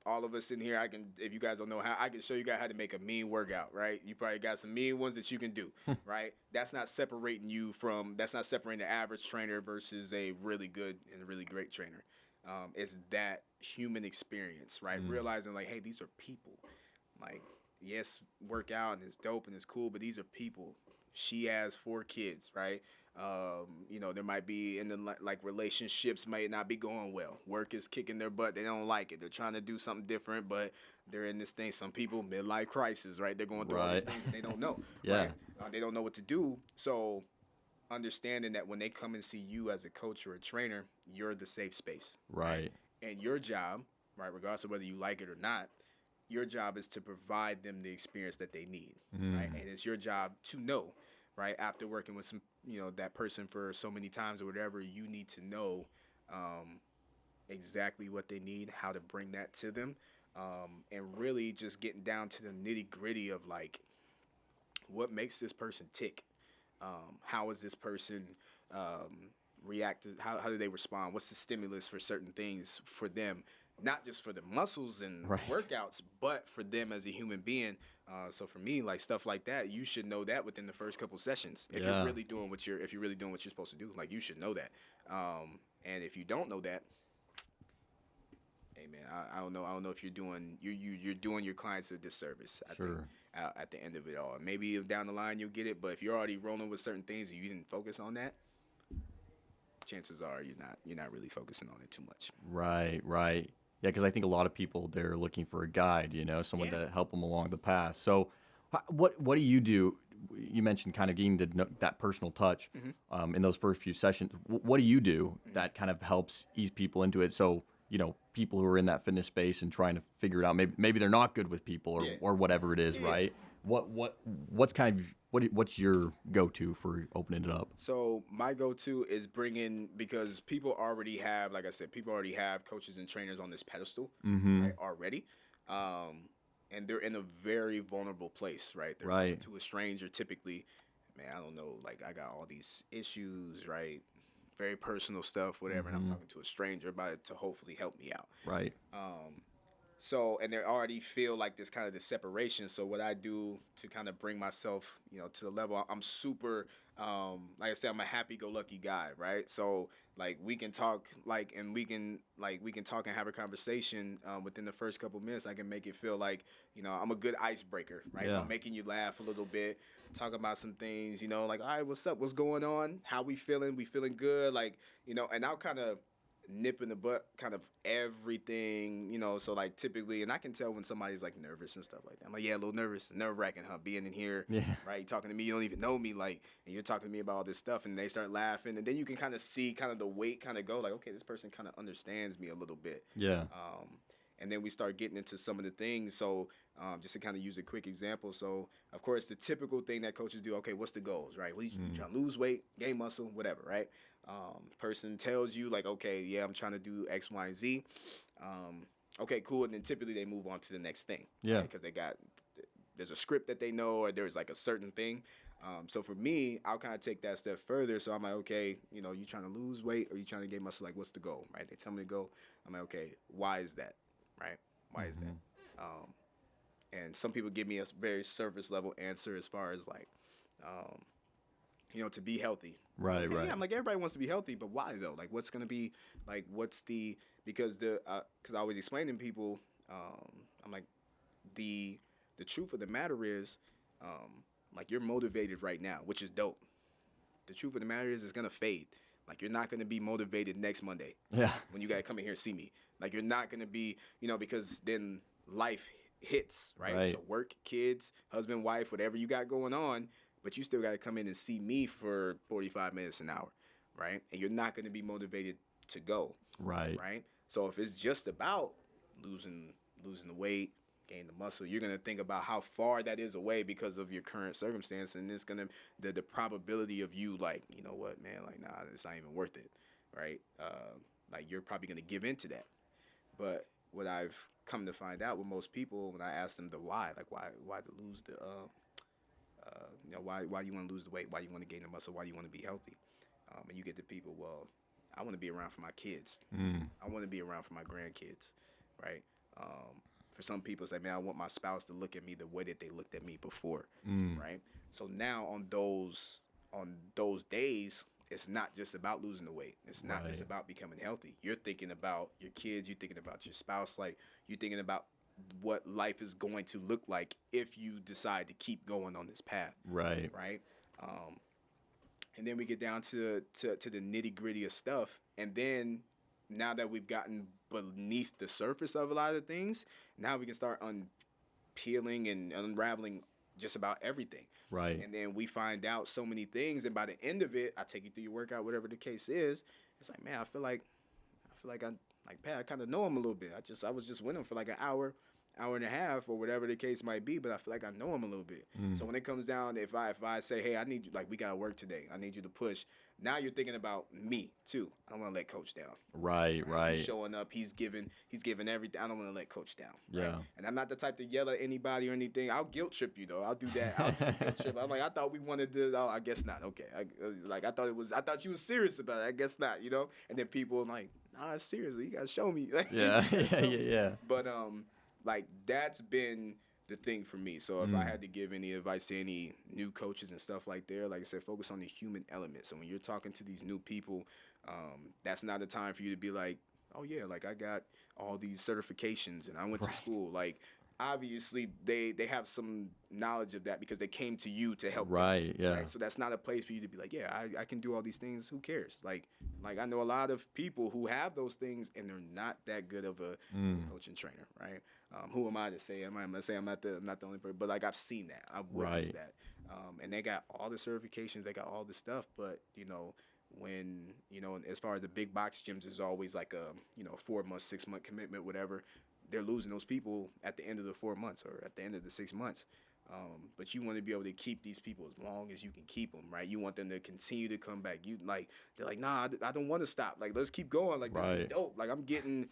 All of us in here, if you guys don't know how, I can show you guys how to make a mean workout, right? You probably got some mean ones that you can do, right? That's not separating the average trainer versus a really good and a really great trainer. It's that human experience, right? Realizing like, hey, these are people. Like, yes, work out and it's dope and it's cool, but these are people. She has 4 kids, right? There might be in the like relationships might not be going well. Work is kicking their butt. They don't like it. They're trying to do something different, but they're in this thing. Some people midlife crisis, right? They're going through all these things and they don't know. Right? They don't know what to do. So understanding that when they come and see you as a coach or a trainer, you're the safe space. Right. And your job, right, regardless of whether you like it or not, your job is to provide them the experience that they need, right? And it's your job to know, right, after working with some, that person for so many times or whatever, you need to know exactly what they need, how to bring that to them, and really just getting down to the nitty-gritty of, like, what makes this person tick? How is this person react? How do they respond? What's the stimulus for certain things for them? Not just for the muscles and workouts, but for them as a human being. So for me, like stuff like that, you should know that within the first couple sessions. If you're really doing what you're supposed to do, like you should know that. And if you don't know that, hey man, I don't know if you're doing your clients a disservice. I think at the end of it all, maybe down the line you'll get it, but if you're already rolling with certain things and you didn't focus on that, chances are you're not really focusing on it too much. Right. Yeah, because I think a lot of people, they're looking for a guide, someone to help them along the path. So what do you do? You mentioned kind of getting that personal touch in those first few sessions. What do you do that kind of helps ease people into it? So, people who are in that fitness space and trying to figure it out, maybe they're not good with people or whatever it is, right? What's your go-to for opening it up? So my go-to is because people already have, like I said, coaches and trainers on this pedestal right, already. And they're in a very vulnerable place, right? They're coming to a stranger typically, man, I don't know, like I got all these issues, right? Very personal stuff, whatever, and I'm talking to a stranger about it to hopefully help me out. Right. So, and they already feel like this kind of this separation. So what I do to kind of bring myself, to the level, I'm super, like I said, I'm a happy-go-lucky guy, right? So, like, we can talk, and we can talk and have a conversation within the first couple minutes. I can make it feel like, I'm a good icebreaker, right? Yeah. So I'm making you laugh a little bit, talk about some things, like, all right, what's up? What's going on? How we feeling? We feeling good? Like, and I'll kind of nip in the butt kind of everything, so like typically, and I can tell when somebody's like nervous and stuff like that. I'm like, yeah, a little nervous, nerve-wracking, huh, being in here, Yeah. right? Talking to me, you don't even know me, like, and you're talking to me about all this stuff, and they start laughing, and then you can kind of see kind of the weight kind of go, like, okay, this person kind of understands me a little bit. Yeah. And then we start getting into some of the things. So just to kind of use a quick example. So, of course, the typical thing that coaches do, okay, what's the goals, right? Well, you trying to lose weight, gain muscle, whatever, right? Person tells you, like, okay, yeah, I'm trying to do X, Y, and Z. Okay, cool. And then typically they move on to the next thing. Yeah. Because there's a script that they know, or there's like a certain thing. So for me, I'll kind of take that step further. So I'm like, okay, you trying to lose weight or you trying to gain muscle? Like, what's the goal, right? They tell me to go. I'm like, okay, why is that, right? Why is that? And some people give me a very surface level answer as far as like, to be healthy. Right, Okay, right. yeah, I'm like, everybody wants to be healthy, but why though? Like, what's gonna be like? Because I always explain to people, I'm like, the truth of the matter is, like, you're motivated right now, which is dope. The truth of the matter is, it's gonna fade. Like, you're not gonna be motivated next Monday. Yeah. When you gotta come in here and see me, like, you're not gonna be, because then life hits, right? So work, kids, husband, wife, whatever you got going on, but you still gotta come in and see me for 45 minutes an hour, right? And you're not gonna be motivated to go, right? So if it's just about losing the weight, gain the muscle, you're gonna think about how far that is away because of your current circumstance, and it's gonna the probability of you, like, you know what, man, like, nah, it's not even worth it, right? Like, you're probably gonna give in to that. But what I've come to find out with most people, when I ask them the why, like, why to lose the why you want to lose the weight, why you want to gain the muscle, why you want to be healthy, and you get the people, well, I want to be around for my kids, I want to be around for my grandkids, right? For some people, it's like, man, I want my spouse to look at me the way that they looked at me before, right? So now on those days, it's not just about losing the weight. It's not just about becoming healthy. You're thinking about your kids. You're thinking about your spouse. Like, you're thinking about what life is going to look like if you decide to keep going on this path. Right. And then we get down to the nitty gritty of stuff. And then now that we've gotten beneath the surface of a lot of things, now we can start unpeeling and unraveling just about everything. Right. And then we find out so many things, and by the end of it, I take you through your workout, whatever the case is. It's like, man, I feel like Pat, I kind of know him a little bit. I was just with him for like an hour and a half, or whatever the case might be, but I feel like I know him a little bit. So when it comes down, if I say, hey, I need you, like, we gotta work today, I need you to push. Now you're thinking about me too. I don't want to let coach down. Right. He's showing up. He's giving everything. I don't want to let coach down. Yeah. Right? And I'm not the type to yell at anybody or anything. I'll guilt trip you though. I'll do that. I'll guilt trip. I'm like, I thought we wanted to. Oh, I guess not. Okay. I thought you was serious about it. I guess not. And then people are like, nah, seriously, you gotta show me. Yeah. But like, that's been the thing for me. So if I had to give any advice to any new coaches and stuff like that, like I said, focus on the human element. So when you're talking to these new people, that's not the time for you to be like, oh yeah, like, I got all these certifications and I went to school. Like, obviously they have some knowledge of that because they came to you to help them, Yeah. right? So that's not a place for you to be like, yeah, I can do all these things. Who cares? Like I know a lot of people who have those things and they're not that good of a coach and trainer, right? Who am I to say? I'm not saying I'm not the only person, but like, I've seen that, I've witnessed that, and they got all the certifications, they got all the stuff, but when as far as the big box gyms, there's always like a 4-month, 6-month commitment, whatever. They're losing those people at the end of the 4 months or at the end of the 6 months. But you want to be able to keep these people as long as you can keep them, right? You want them to continue to come back. They're like, nah, I don't want to stop. Like, let's keep going. Like, this is dope. Like, I'm getting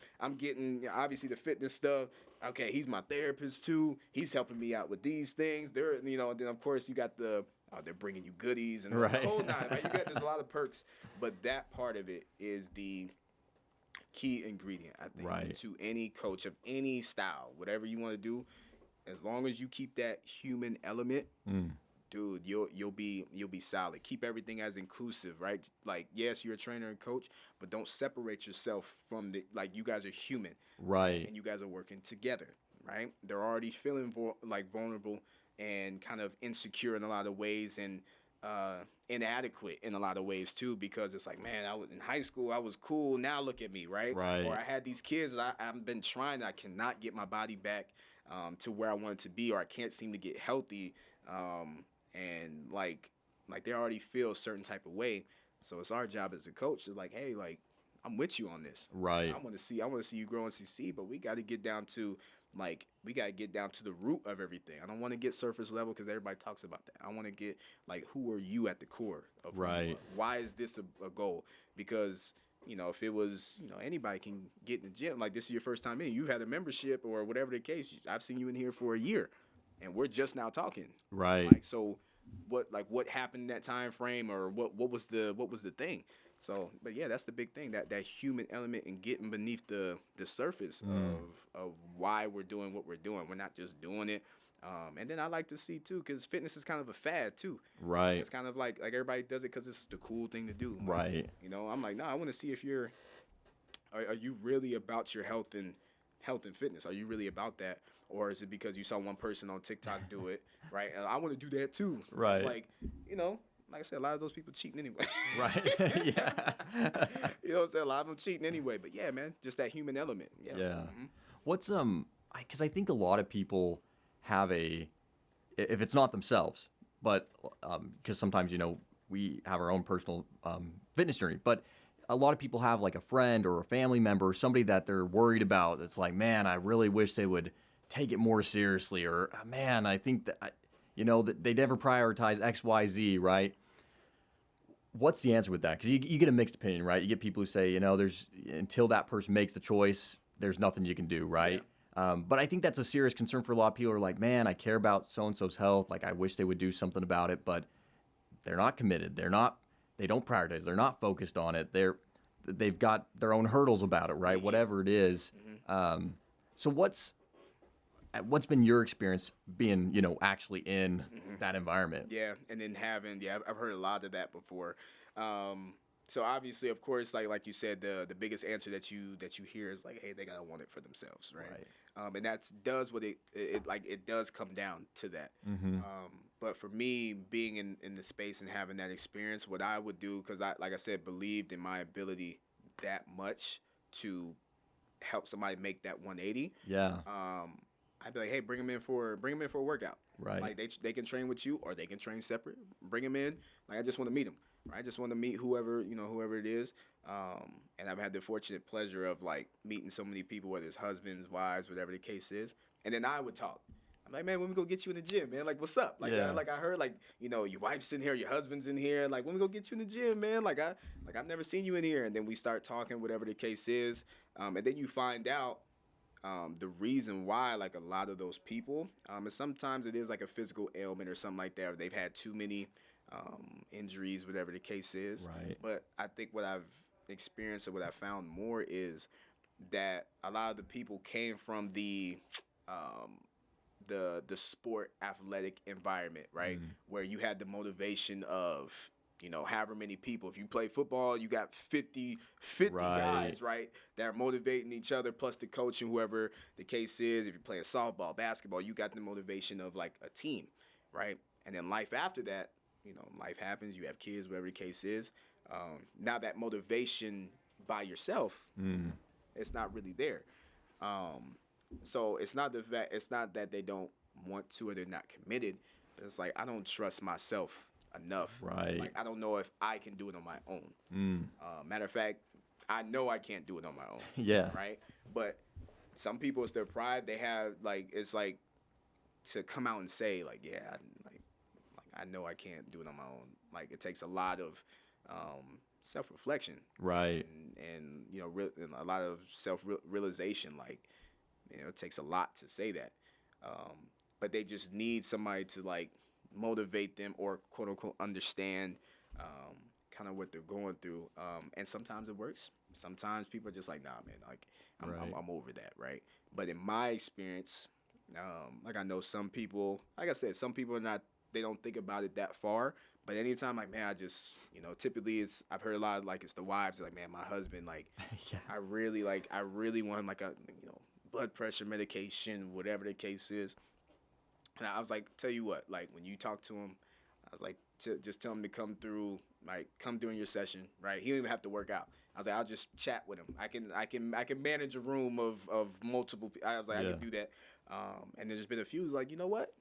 obviously the fitness stuff. Okay, he's my therapist too. He's helping me out with these things. And then of course you got they're bringing you goodies and the whole nine, right? There's a lot of perks, but that part of it is the key ingredient, I think, to any coach of any style, whatever you want to do. As long as you keep that human element, dude, you'll be solid. Keep everything as inclusive, right? Like, yes, you're a trainer and coach, but don't separate yourself from you guys are human, right? And you guys are working together, right? They're already feeling vulnerable and kind of insecure in a lot of ways, and inadequate in a lot of ways too, because it's like, man, I was in high school, I was cool. Now look at me, right? Or Right. I had these kids that I've been trying. I cannot get my body back to where I want it to be, or I can't seem to get healthy. And like they already feel a certain type of way. So it's our job as a coach to like, hey, like I'm with you on this. Right. I want to see you grow and succeed, but we got to get down to we got to get down to the root of everything. I don't want to get surface level because everybody talks about that. I want to get like, who are you at the core of who you Right. are? Why is this a goal? Because if it was, anybody can get in the gym. Like this is your first time in, you've had a membership or whatever the case. I've seen you in here for a year, and we're just now talking. Right. Like so, what happened in that time frame, or what was the thing? So, but yeah, that's the big thing, that human element and getting beneath the surface of why we're doing what we're doing. We're not just doing it. And then I like to see too, because fitness is kind of a fad too. Right. It's kind of like everybody does it because it's the cool thing to do. Right. I'm like, no, I want to see if are you really about your health and fitness? Are you really about that? Or is it because you saw one person on TikTok do it, right? And I want to do that too. Right. It's like, like I said, a lot of those people cheating anyway. Right. Yeah. You know what I'm saying? A lot of them cheating anyway. But yeah, man, just that human element. Yeah. Yeah. Mm-hmm. What's because I think a lot of people have if it's not themselves, but because sometimes we have our own personal fitness journey, but a lot of people have like a friend or a family member, somebody that they're worried about. That's like, man, I really wish they would take it more seriously, or man, I think that that they never prioritize X, Y, Z, right? What's the answer with that? Because you get a mixed opinion, right? You get people who say, there's until that person makes the choice, there's nothing you can do, right? Yeah. But I think that's a serious concern for a lot of people who are like, man, I care about so-and-so's health. Like, I wish they would do something about it, but they're not committed. They don't prioritize. They're not focused on it. They've got their own hurdles about it, right? Mm-hmm. Whatever it is. Mm-hmm. So what's been your experience being, actually in that environment? Yeah, and then I've heard a lot of that before. So obviously, of course, like you said, the biggest answer that you hear is like, hey, they gotta want it for themselves, right? And that does what it does come down to that. Mm-hmm. But for me, being in the space and having that experience, what I would do, because like I said, believed in my ability that much to help somebody make that 180. Yeah. I'd be like, hey, bring them in for a workout. Right. Like they can train with you, or they can train separate. Bring them in. Like I just want to meet them. Right? I just want to meet whoever it is. And I've had the fortunate pleasure of like meeting so many people, whether it's husbands, wives, whatever the case is. And then I would talk. I'm like, man, when we go get you in the gym, man? Like, what's up? Like, yeah. I heard like your wife's in here, your husband's in here. Like, when we go get you in the gym, man? I've never seen you in here. And then we start talking, whatever the case is. And then you find out. The reason why, like a lot of those people, and sometimes it is like a physical ailment or something like that, or they've had too many injuries, whatever the case is. Right. But I think what I've experienced and what I found more is that a lot of the people came from the sport athletic environment, right? Where you had the motivation of however many people. If you play football, you got 50 right. guys, right, that are motivating each other, plus the coach and whoever the case is. If you're playing softball, basketball, you got the motivation of like a team, right? And then life after that, life happens. You have kids, whatever the case is. Now that motivation by yourself, it's not really there. So it's not that they don't want to or they're not committed. But it's like, I don't trust myself enough. Right. Like, I don't know if I can do it on my own. Matter of fact, I know I can't do it on my own. Yeah. Right. But some people, it's their pride. They have it's like to come out and say like, yeah, I know I can't do it on my own. Like, it takes a lot of self-reflection. Right. And and a lot of self-realization. Like, it takes a lot to say that. But they just need somebody to like motivate them or quote unquote understand kind of what they're going through. And sometimes it works. Sometimes people are just like, nah, man, like I'm over that, right? But in my experience, like I know some people, like I said, some people are not, they don't think about it that far. But anytime, like, man, I just, typically I've heard a lot of like, it's the wives, like, man, my husband, like, yeah. I really want him like a, blood pressure medication, whatever the case is. And I was like, tell you what, like when you talk to him, I was like, to just tell him to come through, like come during your session, right? He don't even have to work out. I was like, I'll just chat with him. I can manage a room of multiple. I was like, I Yeah. can do that. And there's been a few like, you know what?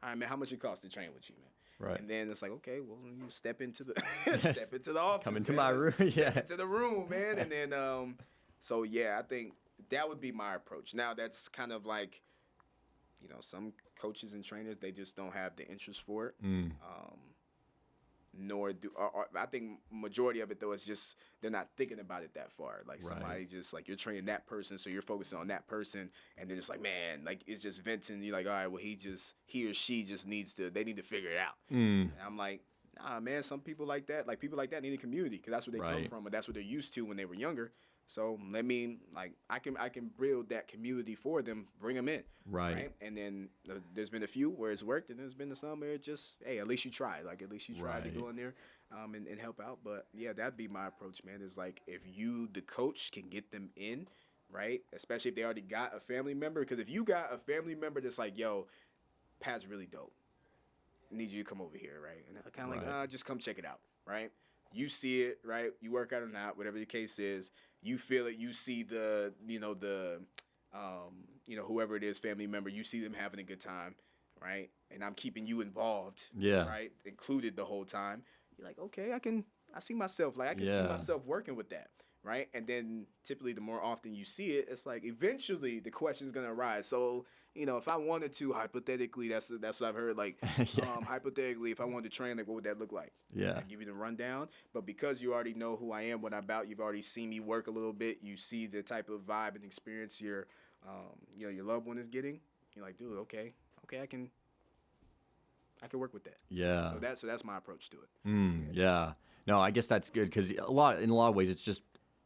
All right, man, how much it costs to train with you, man? Right. And then it's like, okay, well, you step into the step into the office. Come into man. my Let's room. Yeah. Step into the room, man. And then so yeah, I think that would be my approach. Now that's kind of like, some coaches and trainers, they just don't have the interest for it. Nor do or I think majority of it though is just they're not thinking about it that far. Like somebody just like you're training that person, so you're focusing on that person, and they're just like, man, like it's just venting. You're like, all right, well he or she just they need to figure it out. And I'm like, nah, man, some people like that need a community because that's where they come from, and that's what they're used to when they were younger. So I can build that community for them, bring them in, Right. And then there's been a few where it's worked, and there's been some where it just, hey, at least you tried, like at least you tried to go in there, and help out. But yeah, that'd be my approach, man. Is like if you, the coach, can get them in, right? Especially if they already got a family member, because if you got a family member that's like, yo, Pat's really dope, I need you to come over here, right? And they're kind of like, just come check it out, right? You see it, right? You work out or not, whatever the case is. You feel it. You see whoever it is, family member. You see them having a good time, right? And I'm keeping you involved, right? Included the whole time. You're like, okay, I see myself. Like I can see myself working with that, right? And then typically, the more often you see it, it's like eventually the question's gonna arise. So if I wanted to, hypothetically, that's what I've heard. Like, hypothetically, if I wanted to train, like, what would that look like? Yeah. I give you the rundown. But because you already know who I am, what I'm about, you've already seen me work a little bit. You see the type of vibe and experience your loved one is getting. You're like, dude, okay, I can work with that. Yeah. So that's my approach to it. Yeah. No, I guess that's good because in a lot of ways, it's just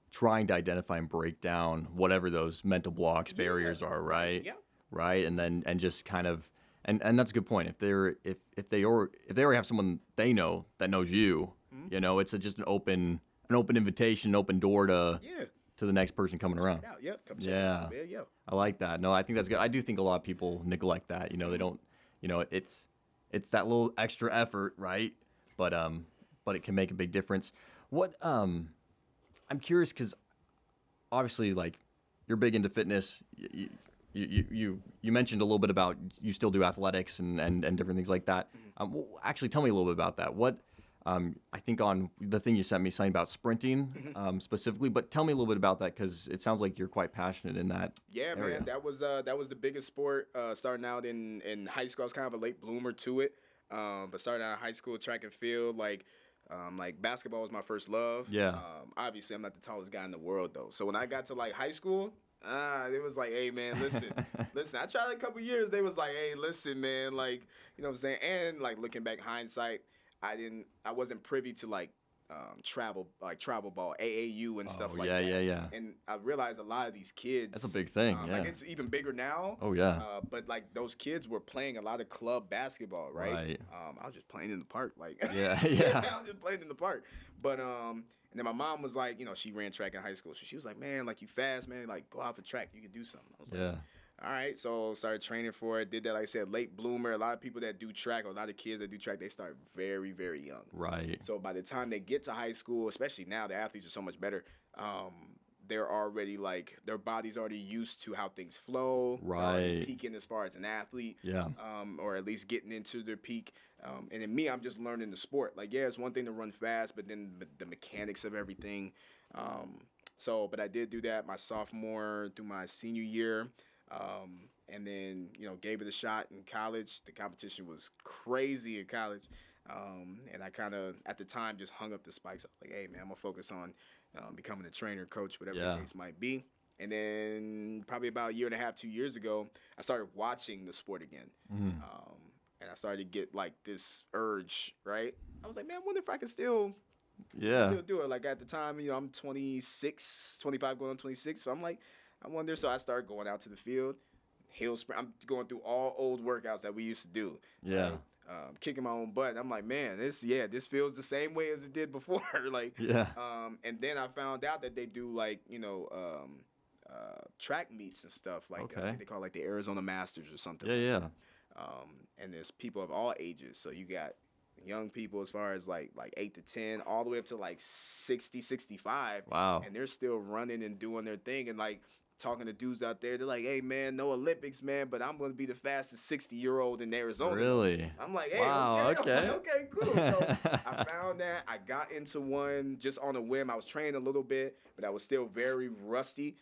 trying to identify and break down whatever those mental blocks, barriers are, right? Yeah. Right, and just kind of and that's a good point. If they already have someone they know that knows you, it's just an open invitation, an open door to the next person coming around. Check it out. Yep. Come check it out, man. Yep. I like that. No, I think that's good. I do think a lot of people neglect that. They don't. It's that little extra effort, right? But it can make a big difference. What I'm curious because obviously like you're big into fitness. You mentioned a little bit about you still do athletics and different things like that. Well, actually, tell me a little bit about that. What I think on the thing you sent me something about sprinting specifically, but tell me a little bit about that because it sounds like you're quite passionate in that. Yeah, area. man, that was the biggest sport starting out in high school. I was kind of a late bloomer to it, but starting out in high school, track and field, like basketball was my first love. Yeah. Obviously, I'm not the tallest guy in the world though. So when I got to like high school. It was like, hey man, listen. I tried a couple years. They was like, hey, listen, man, like, you know what I'm saying? And like looking back hindsight, I wasn't privy to like travel ball, AAU and stuff like that. Yeah. And I realized a lot of these kids. That's a big thing. Like it's even bigger now. Oh yeah. But like those kids were playing a lot of club basketball, right? I was just playing in the park, like yeah. I was just playing in the park. But and then my mom was like, she ran track in high school. So she was like, man, like you fast, man, like go out for track, you can do something. I was like, all right. So started training for it. Did that, like I said, late bloomer. A lot of people that do track, or a lot of kids that do track, they start very, very young. Right. So by the time they get to high school, especially now, the athletes are so much better. They're already like their body's already used to how things flow. Right. Peaking as far as an athlete. Yeah. Or at least getting into their peak. And in me, I'm just learning the sport. Like, yeah, it's one thing to run fast, but then the mechanics of everything. But I did do that my sophomore through my senior year. And then, gave it a shot in college. The competition was crazy in college. And I kind of, at the time, just hung up the spikes. I was like, hey, man, I'm going to focus on becoming a trainer, coach, whatever the case might be. And then probably about a year and a half, 2 years ago, I started watching the sport again. And I started to get, like, this urge, right? I was like, man, I wonder if I can still do it. Like, at the time, I'm 26, 25 going on 26. So I'm like, I wonder. So I started going out to the field, hill sprint. I'm going through all old workouts that we used to do. Yeah. Right? Kicking my own butt. I'm like, man, this feels the same way as it did before. And then I found out that they do like, track meets and stuff. Like I think they call it like the Arizona Masters or something. Yeah. And there's people of all ages. So you got, young people as far as like 8 to 10, all the way up to like 60, 65. Wow. And they're still running and doing their thing. And like talking to dudes out there, they're like, hey, man, no Olympics, man, but I'm going to be the fastest 60-year-old in Arizona. Really? I'm like, hey, wow, okay. okay. I'm like, okay, cool. So I found that. I got into one just on a whim. I was training a little bit, but I was still very rusty.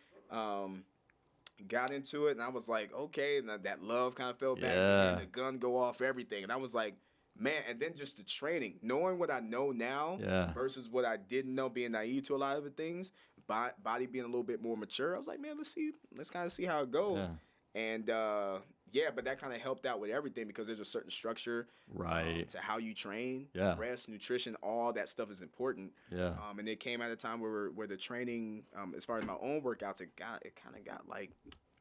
Got into it, and I was like, okay, and that love kind of fell back. Yeah. And the gun go off, everything. And I was like, man, and then just the training, knowing what I know now versus what I didn't know, being naive to a lot of the things, body being a little bit more mature. I was like, man, let's kind of see how it goes. Yeah. And but that kind of helped out with everything because there's a certain structure to how you train, rest, nutrition, all that stuff is important. Yeah. And it came at a time where the training, as far as my own workouts, it kind of got like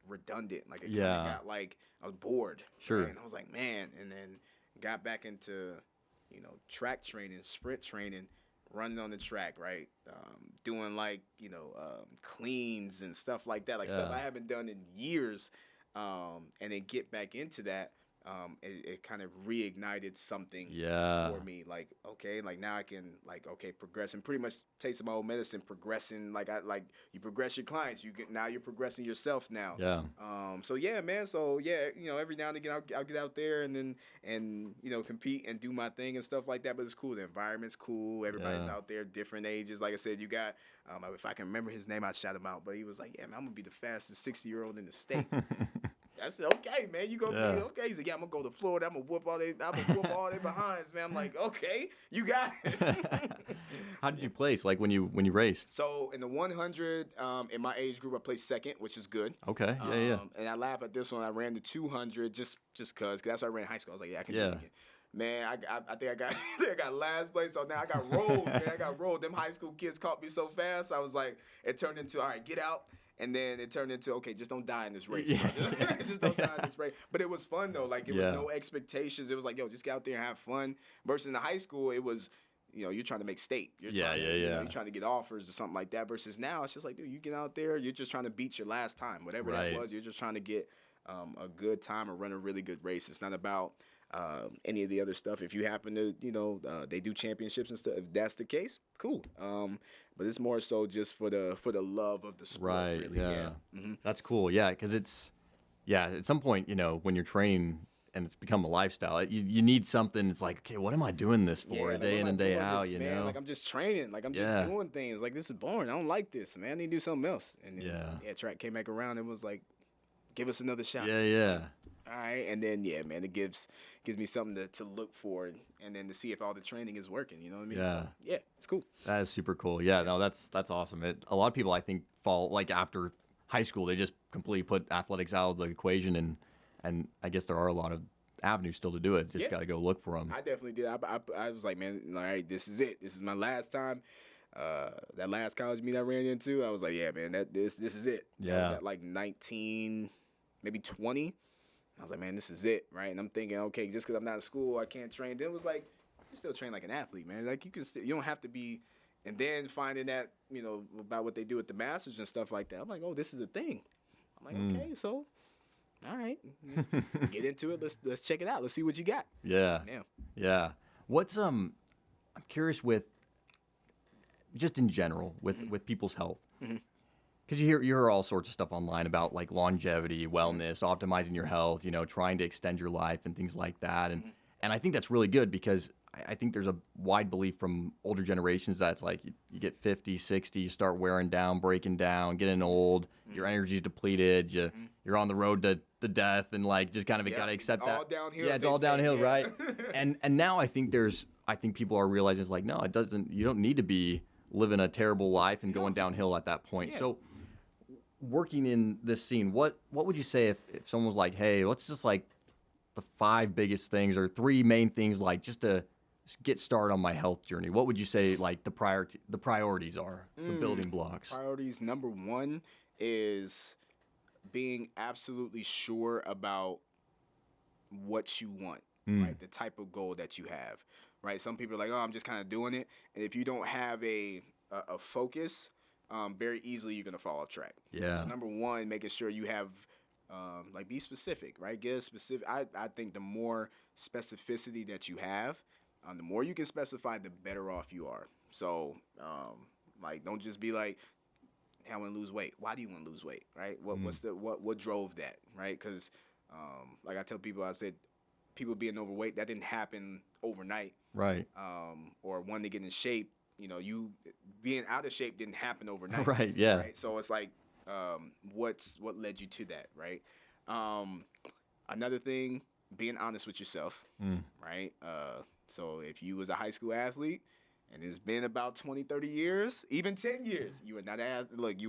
redundant. Like it kind of got like I was bored. Sure. Right? And I was like, man, and then got back into track training, sprint training, running on the track, right? Doing like cleans and stuff like that, like stuff I haven't done in years. And then get back into that, it kind of reignited something for me. Like, okay, like now I can progress and pretty much take some old medicine, progressing. Like you progress your clients, now you're progressing yourself now. Yeah. So yeah, man. So yeah, every now and again I'll get out there and compete and do my thing and stuff like that. But it's cool. The environment's cool. Everybody's out there, different ages. Like I said, you got if I can remember his name, I'd shout him out. But he was like, yeah, man, I'm gonna be the fastest 60-year-old in the state. I said, okay, man, you gonna be okay. He said, yeah, I'm gonna go to Florida. I'm gonna whoop all their behinds, man. I'm like, okay, you got it. How did you place? Like when you raced? So in the 100, in my age group, I placed second, which is good. Okay, yeah. And I laugh at this one. I ran the 200 just cause that's what I ran in high school. I was like, yeah, I can do it again. Man, I think I got last place. So now I got rolled, man. I got rolled. Them high school kids caught me so fast. I was like, it turned into, all right, get out. And then it turned into, okay, just don't die in this race. Just don't die in this race. But it was fun, though. Like, it was no expectations. It was like, yo, just get out there and have fun. Versus in the high school, it was, you're trying to make state. You're you're trying to get offers or something like that. Versus now, it's just like, dude, you get out there, you're just trying to beat your last time. Whatever that was, you're just trying to get a good time or run a really good race. It's not about any of the other stuff. If you happen to, they do championships and stuff. If that's the case, cool. But it's more so just for the love of the sport. Right. Really. Yeah. Mm-hmm. That's cool. Yeah, because it's at some point, when you're training and it's become a lifestyle, you need something. It's like, okay, what am I doing this for day in and day out? Man? Like I'm just training. Like I'm just doing things. Like this is boring. I don't like this, man. I need to do something else. And then, track came back around. It was like, give us another shot. Yeah. All right, and then man, it gives me something to look for, and then to see if all the training is working. You know what I mean? Yeah. So, it's cool. That is super cool. Yeah, no, that's awesome. A lot of people I think fall like after high school, they just completely put athletics out of the equation, and I guess there are a lot of avenues still to do it. Just got to go look for them. I definitely did. I was like, man, all right, this is it. This is my last time. That last college meet I ran into, I was like, yeah, man, this is it. Yeah. I was at like 19, maybe 20. I was like, man, this is it, right? And I'm thinking, okay, just because I'm not in school, I can't train. Then it was like, you still train like an athlete, man. Like you don't have to be. And then finding that, about what they do at the Masters and stuff like that, I'm like, oh, this is a thing. I'm like, okay, so, all right, get into it. Let's check it out. Let's see what you got. Yeah. What's I'm curious with, just in general with people's health. Mm-hmm. Because you hear all sorts of stuff online about like longevity, wellness, optimizing your health, trying to extend your life and things like that. And I think that's really good because I think there's a wide belief from older generations that it's like you get 50, 60, you start wearing down, breaking down, getting old, your energy's depleted, you're on the road to death, and like just kind of got to accept that. All downhill. Yeah, it's all downhill, right? And now I think people are realizing it's like, no, you don't need to be living a terrible life and going downhill at that point. So working in this scene, what would you say if someone was like, hey, let's just like the 5 biggest things or 3 main things, like just to get started on my health journey? What would you say like the priorities are, the building blocks? Priorities, number 1 is being absolutely sure about what you want, right? The type of goal that you have, right? Some people are like, oh, I'm just kind of doing it. And if you don't have a focus, very easily you're going to fall off track. Yeah. So number 1, making sure you have, be specific, right? Get specific. I think the more specificity that you have, The more you can specify, the better off you are. So, like, don't just be like, hey, I want to lose weight. Why do you want to lose weight, right? What drove that, right? Because, like I tell people, I said, people being overweight, that didn't happen overnight. Right. Or wanting to get in shape, you being out of shape didn't happen overnight. Right. Yeah. Right? So it's like, what led you to that, right? Another thing, being honest with yourself, right? So if you was a high school athlete and it's been about 20, 30 years, even 10 years, you are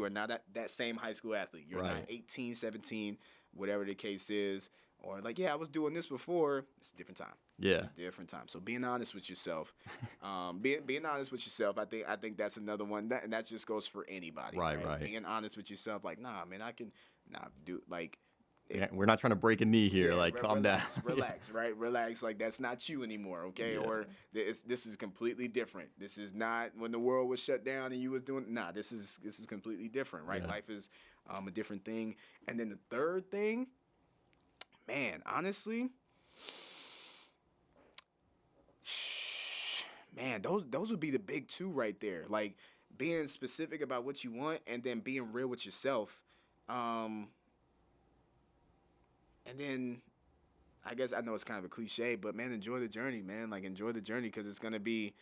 not that same high school athlete. You're not 18, 17, whatever the case is. Or like, yeah, I was doing this before. It's a different time. Yeah. It's a different time. So being honest with yourself, being honest with yourself, I think that's another one. And that just goes for anybody. Right. Being honest with yourself, like, nah, man, I can do like. Yeah, we're not trying to break a knee here. Yeah, like, calm down. Relax, right? Relax. Like, that's not you anymore, okay? Yeah. Or this is completely different. This is not when the world was shut down and you was doing. Nah, this is completely different, right? Yeah. Life is a different thing. And then the third thing, man, honestly, man, those would be the big two right there. Like, being specific about what you want and then being real with yourself. And then, I guess I know it's kind of a cliche, but man, enjoy the journey, man. Like, enjoy the journey, because it's gonna be,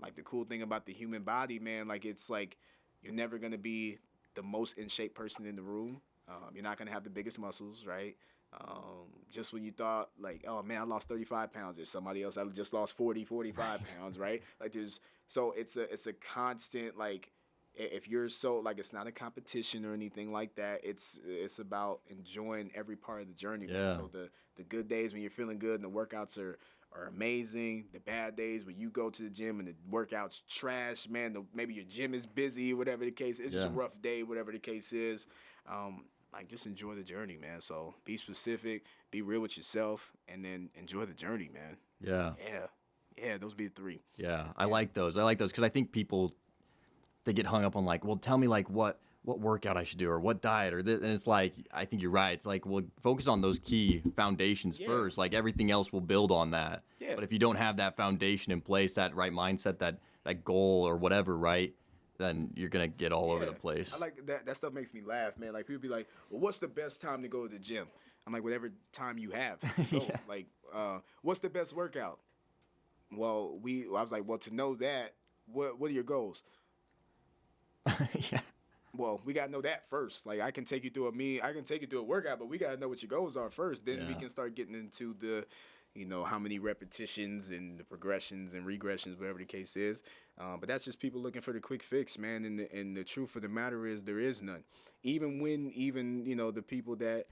like, the cool thing about the human body, man. Like, it's like you're never gonna be the most in shape person in the room. You're not gonna have the biggest muscles, right? Just when you thought, like, oh man, I lost 35 pounds, there's somebody else I just lost 40, 45 pounds, right? Like, so it's a constant, like, if you're so, like, it's not a competition or anything like that. It's about enjoying every part of the journey, man. So the good days when you're feeling good and the workouts are amazing. The bad days when you go to the gym and the workout's trash, man. Maybe your gym is busy, whatever the case. It's just a rough day, whatever the case is. Like, just enjoy the journey, man. So be specific, be real with yourself, and then enjoy the journey, man. Yeah, those be the three. Yeah, I like those because I think people, they get hung up on, like, well, tell me, like, what workout I should do or what diet or this. And it's like, I think you're right. It's like, well, focus on those key foundations first. Like, everything else will build on that. Yeah. But if you don't have that foundation in place, that right mindset, that goal or whatever, right, then you're going to get all over the place. I like that. That stuff makes me laugh, man. Like, people be like, well, what's the best time to go to the gym? I'm like, whatever time you have to go. Like, what's the best workout? Well, I was like, well, to know that, what are your goals? Yeah. Well, we gotta know that first. Like, I can take you through a workout, but we gotta know what your goals are first. Then we can start getting into the, how many repetitions and the progressions and regressions, whatever the case is. But that's just people looking for the quick fix, man. And the truth of the matter is, there is none. Even the people that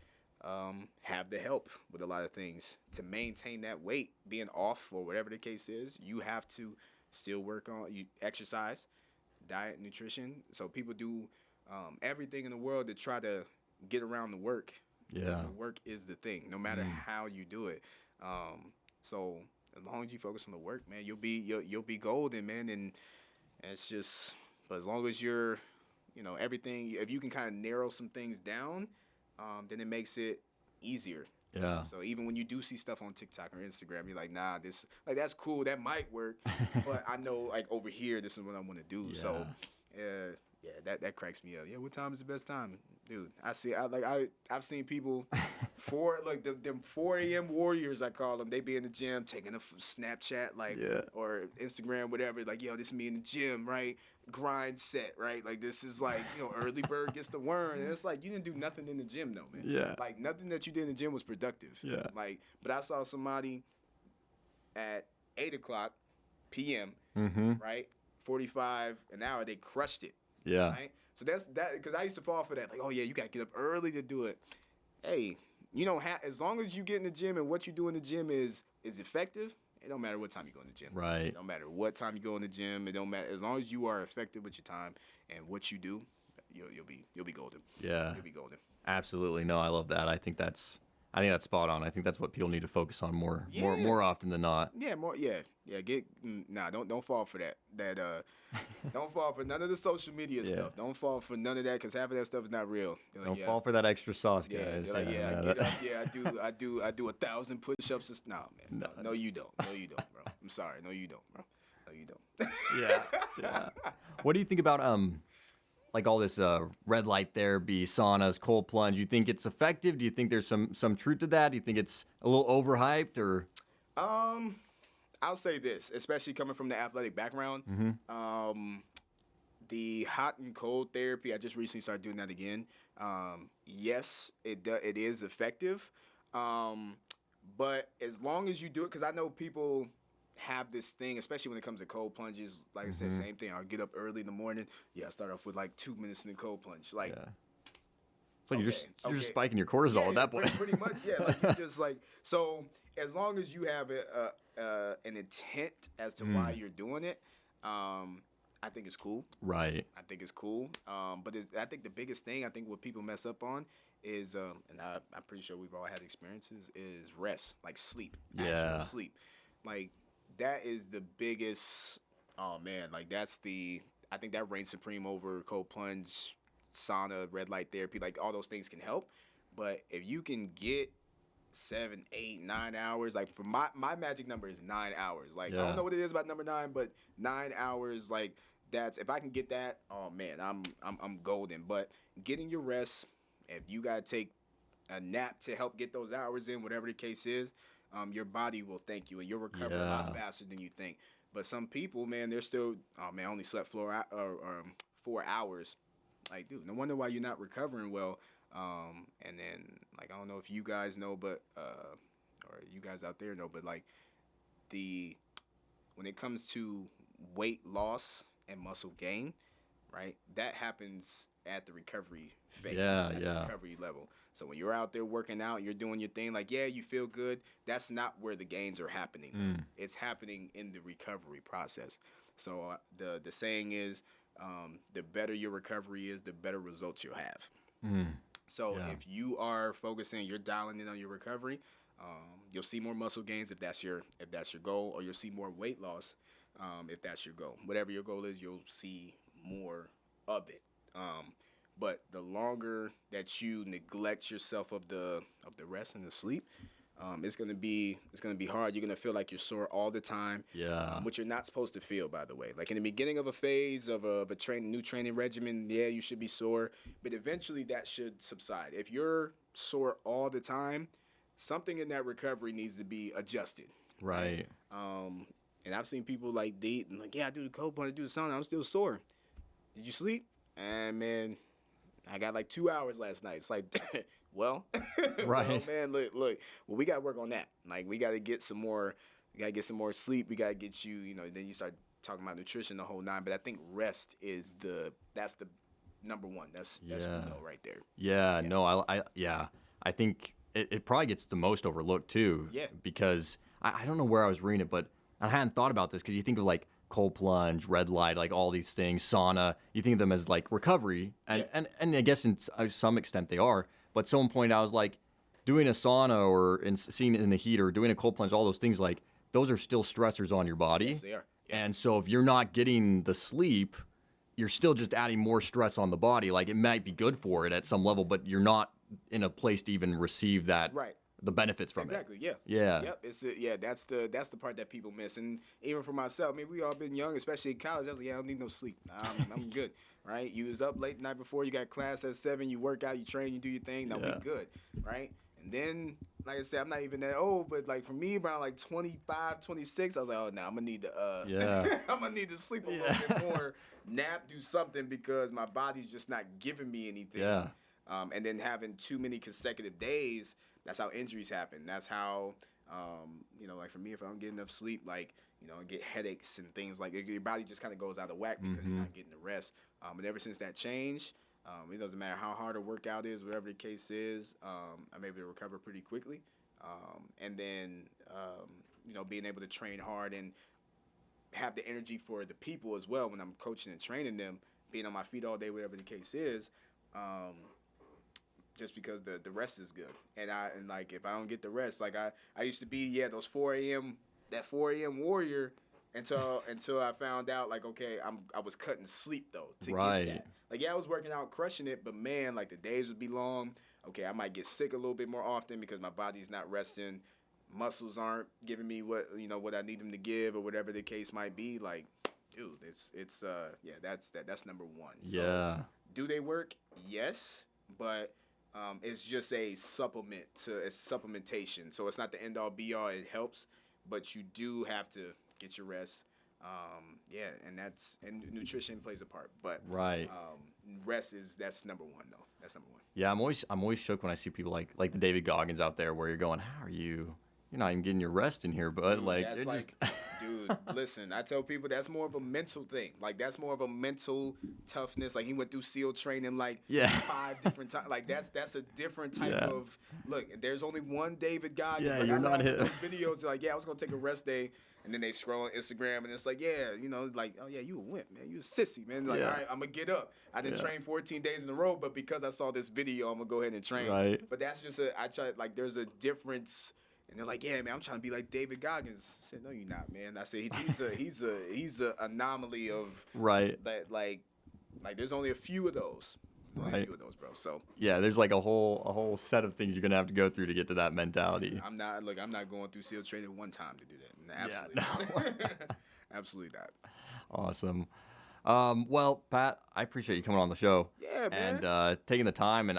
have the help with a lot of things to maintain that weight being off or whatever the case is, you have to still work on exercise, diet, nutrition. So people do everything in the world to try to get around the work. Yeah. The work is the thing, no matter how you do it. So as long as you focus on the work, man, you'll be golden, man. And it's just, but as long as you're, everything, if you can kind of narrow some things down, then it makes it easier. Yeah. So even when you do see stuff on TikTok or Instagram, you're like, nah, that's cool, that might work, but I know, like, over here, this is what I want to do. Yeah. So that cracks me up. Yeah, what time is the best time, dude? I've seen people them 4 a.m. warriors, I call them. They be in the gym taking a Snapchat, like, or Instagram, whatever. Like, yo, this is me in the gym, right? Grind set, right? Like, this is like, early bird gets the worm. And it's like, you didn't do nothing in the gym, though, man. Yeah. Like, nothing that you did in the gym was productive. Yeah. Like, but I saw somebody at 8:00 p.m., right? 45 an hour, they crushed it. Yeah. Right? So that's that, because I used to fall for that. Like, oh yeah, you gotta get up early to do it. Hey, as long as you get in the gym and what you do in the gym is effective, it don't matter what time you go in the gym. Right. It don't matter what time you go in the gym. It don't matter, as long as you are effective with your time and what you do, you'll be golden. Yeah. You'll be golden. Absolutely. No, I love that. I think that's I think that's spot on. I think that's what people need to focus on more Yeah. more often than not. Yeah, more. Yeah. Don't fall for that. Don't fall for none of the social media stuff. Don't fall for none of that because half of that stuff is not real. They're like, Don't yeah, fall for that extra sauce, yeah, guys. they're like, You know, yeah, I that- get up. Yeah, I do 1,000 push-ups. Just no, man. No, you don't. No, you don't, bro. I'm sorry. No, you don't, bro. No, you don't. yeah. What do you think about like all this red light therapy, saunas, cold plunge? You think it's effective? Do you think there's some truth to that? Do you think it's a little overhyped or? I'll say this, especially coming from the athletic background. The hot and cold therapy, I just recently started doing that again. Yes, it is effective. But as long as you do it, because I know people have this thing, especially when it comes to cold plunges. Like I said, same thing. I'll get up early in the morning. Yeah, I start off with like 2 minutes in the cold plunge. Like, Yeah. It's like okay, you're just spiking your cortisol at that point. pretty much, yeah. Like you just like so. As long as you have an intent as to why you're doing it, I think it's cool. Right. I think it's cool. But I think the biggest thing, I think what people mess up on is, and I'm pretty sure we've all had experiences, is rest, like sleep, actual sleep. Like, that is the biggest, oh man, like I think that reigns supreme over cold plunge, sauna, red light therapy. Like, all those things can help. But if you can get 7, 8, 9 hours. Like for my magic number is 9 hours. Like I don't know what it is about number 9, but 9 hours. Like that's if I can get that. Oh man, I'm golden. But getting your rest, if you gotta take a nap to help get those hours in, whatever the case is, your body will thank you and you'll recover a lot faster than you think. But some people, man, they're still I only slept 4 hours. Like dude, no wonder why you're not recovering well. And then like I don't know if you guys know, but or you guys out there know, but like when it comes to weight loss and muscle gain, right? That happens at the recovery phase, the recovery level. So when you're out there working out, you're doing your thing, like you feel good. That's not where the gains are happening. It's happening in the recovery process. So the saying is, the better your recovery is, the better results you'll have. So if you are focusing, you're dialing in on your recovery, you'll see more muscle gains if that's your goal, or you'll see more weight loss if that's your goal. Whatever your goal is, you'll see more of it. But the longer that you neglect yourself of the rest and the sleep, it's gonna be hard. You're gonna feel like you're sore all the time. Which you're not supposed to feel, by the way. Like in the beginning of a phase of a new training regimen, you should be sore, but eventually that should subside. If you're sore all the time, something in that recovery needs to be adjusted. Right. And I've seen people like I do the cold plunge, I do the sauna, I'm still sore. Did you sleep? And man, I got like 2 hours last night. It's like, well, right, well, man, look. Well, we got to work on that. Like, we got to get some more. We got to get some more sleep. We got to get you. Then you start talking about nutrition, the whole nine. But I think rest is that's the number one. That's right there. No, I think it probably gets the most overlooked too. Yeah. Because I don't know where I was reading it, but I hadn't thought about this because you think of like cold plunge, red light, like all these things, sauna, you think of them as like recovery. And I guess in some extent they are. But someone pointed out, I was like, doing a sauna or seeing it in the heat or doing a cold plunge, all those things, like those are still stressors on your body. Yes, they are. Yeah. And so if you're not getting the sleep, you're still just adding more stress on the body. Like it might be good for it at some level, but you're not in a place to even receive that. Right. The benefits from exactly, it. Yeah. Yep. That's the part that people miss. And even for myself, I mean, we all been young, especially in college. I was like, I don't need no sleep. I'm good. Right? You was up late the night before, you got class at 7, you work out, you train, you do your thing. Now we good. Right? And then, like I said, I'm not even that old, but like for me, around like 25, 26, I was like, oh, now I'm gonna need to I'm gonna need to sleep a little bit more, nap, do something, because my body's just not giving me anything. Yeah. And then having too many consecutive days, that's how injuries happen. That's how, like for me, if I don't get enough sleep, like, I get headaches and things like that. Your body just kind of goes out of whack because you're not getting the rest. But ever since that changed, it doesn't matter how hard a workout is, whatever the case is, I'm able to recover pretty quickly. And then, being able to train hard and have the energy for the people as well when I'm coaching and training them, being on my feet all day, whatever the case is, just because the rest is good. And like if I don't get the rest, like I used to be those 4 a.m. that 4 a.m. warrior until I found out like okay I was cutting sleep though to Right. get that. Like I was working out crushing it, but man like the days would be long. Okay, I might get sick a little bit more often because my body's not resting. Muscles aren't giving me what I need them to give or whatever the case might be. Like, dude, it's that's number one. So, Yeah. do they work? Yes, but it's just a supplement it's supplementation. So it's not the end all be all. It helps, but you do have to get your rest. And nutrition plays a part, but Right. Rest that's number one though. That's number one. Yeah, I'm always shook when I see people like the David Goggins out there, where you're going, how are you? You're not even getting your rest in here, bud. Dude, Like, that's they're like, just dude, listen, I tell people that's more of a mental thing. Like, that's more of a mental toughness. Like, he went through SEAL training like Yeah. 5 different times. Like, that's a different type Yeah. of look. There's only one David Goggins. Yeah, like, you're I not laugh at him. those videos. They're like, I was gonna take a rest day, and then they scroll on Instagram, and it's like, like, oh yeah, you a wimp, man. You a sissy, man. Like, Yeah. all right, I'm gonna get up. I didn't Yeah. train 14 days in a row, but because I saw this video, I'm gonna go ahead and train. Right. But that's just I try like there's a difference. And they're like, yeah, man, I'm trying to be like David Goggins. I said, no, you're not, man. I said, he's a anomaly of right. that, like there's only a few of those. Only a Right. few of those, bro. So Yeah, there's like a whole set of things you're gonna have to go through to get to that mentality. I'm not going through SEAL training one time to do that. Yeah, Absolutely not. Absolutely not. Awesome. Well, Pat, I appreciate you coming on the show. Yeah, man. And taking the time, and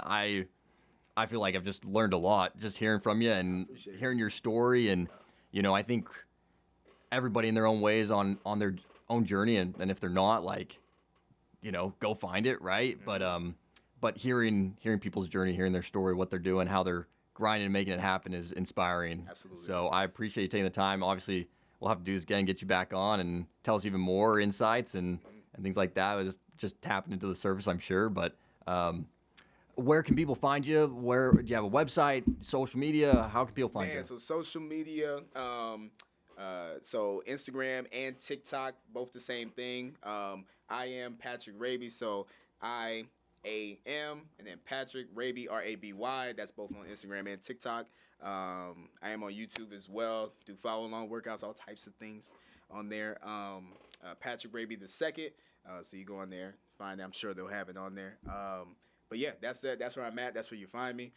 I feel like I've just learned a lot just hearing from you and Appreciate it. hearing your story. And, I think everybody in their own ways on their own journey. And if they're not, like, go find it, right? Mm-hmm. But hearing people's journey, hearing their story, what they're doing, how they're grinding and making it happen is inspiring. Absolutely. So I appreciate you taking the time. Obviously, we'll have to do this again, get you back on and tell us even more insights and things like that. It was just tapping into the surface, I'm sure. But where can people find you? Where do you have a website, social media? How can people find you? Man, so social media, so Instagram and TikTok, both the same thing. I am Patrick Raby, so I AM and then Patrick Raby Raby. That's both on Instagram and TikTok. I am on YouTube as well. Do follow along workouts, all types of things on there. Patrick Raby the second. So you go on there, find it. I'm sure they'll have it on there. But yeah, that's it. That's where I'm at. That's where you find me.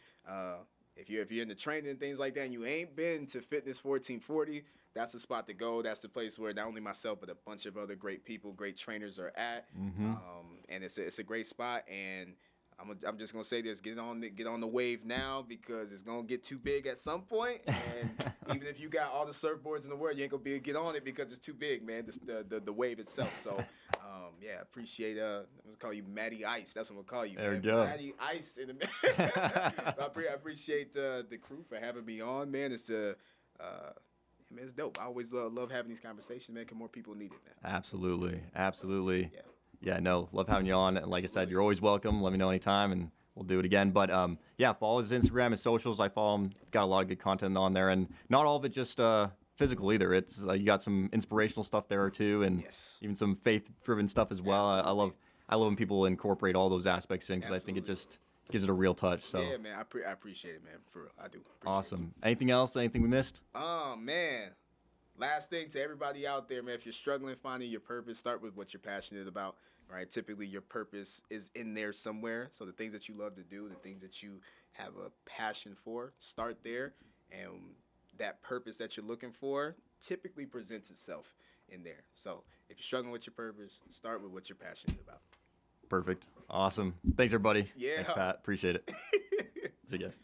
If you're into training and things like that, and you ain't been to Fitness 1440, that's the spot to go. That's the place where not only myself but a bunch of other great people, great trainers are at. And it's a great spot. And I'm just gonna say this: get on the wave now because it's gonna get too big at some point. And even if you got all the surfboards in the world, you ain't gonna be able to get on it because it's too big, man. The wave itself. So yeah, appreciate I'm gonna call you Matty Ice. That's what I'm gonna call you. There man. we go. Matty Ice in the I appreciate the crew for having me on, man. Man, it's dope. I always love having these conversations, man. Cause more people need it, man. Absolutely. Yeah. Yeah, no, love having you on. And like I said, you're always welcome. Let me know anytime, and we'll do it again. But yeah, follow his Instagram and socials. I follow him. Got a lot of good content on there, and not all of it just physical either. It's you got some inspirational stuff there too, and Yes. even some faith-driven stuff as well. I love when people incorporate all those aspects in because I think it just gives it a real touch. So Yeah, man, I appreciate it, man. For real, I do. Appreciate awesome. Anything else? Anything we missed? Oh man. Last thing to everybody out there, man, if you're struggling finding your purpose, start with what you're passionate about, right? Typically, your purpose is in there somewhere. So the things that you love to do, the things that you have a passion for, start there. And that purpose that you're looking for typically presents itself in there. So if you're struggling with your purpose, start with what you're passionate about. Perfect. Awesome. Thanks, everybody. Yeah. Thanks, Pat. Appreciate it. See you guys.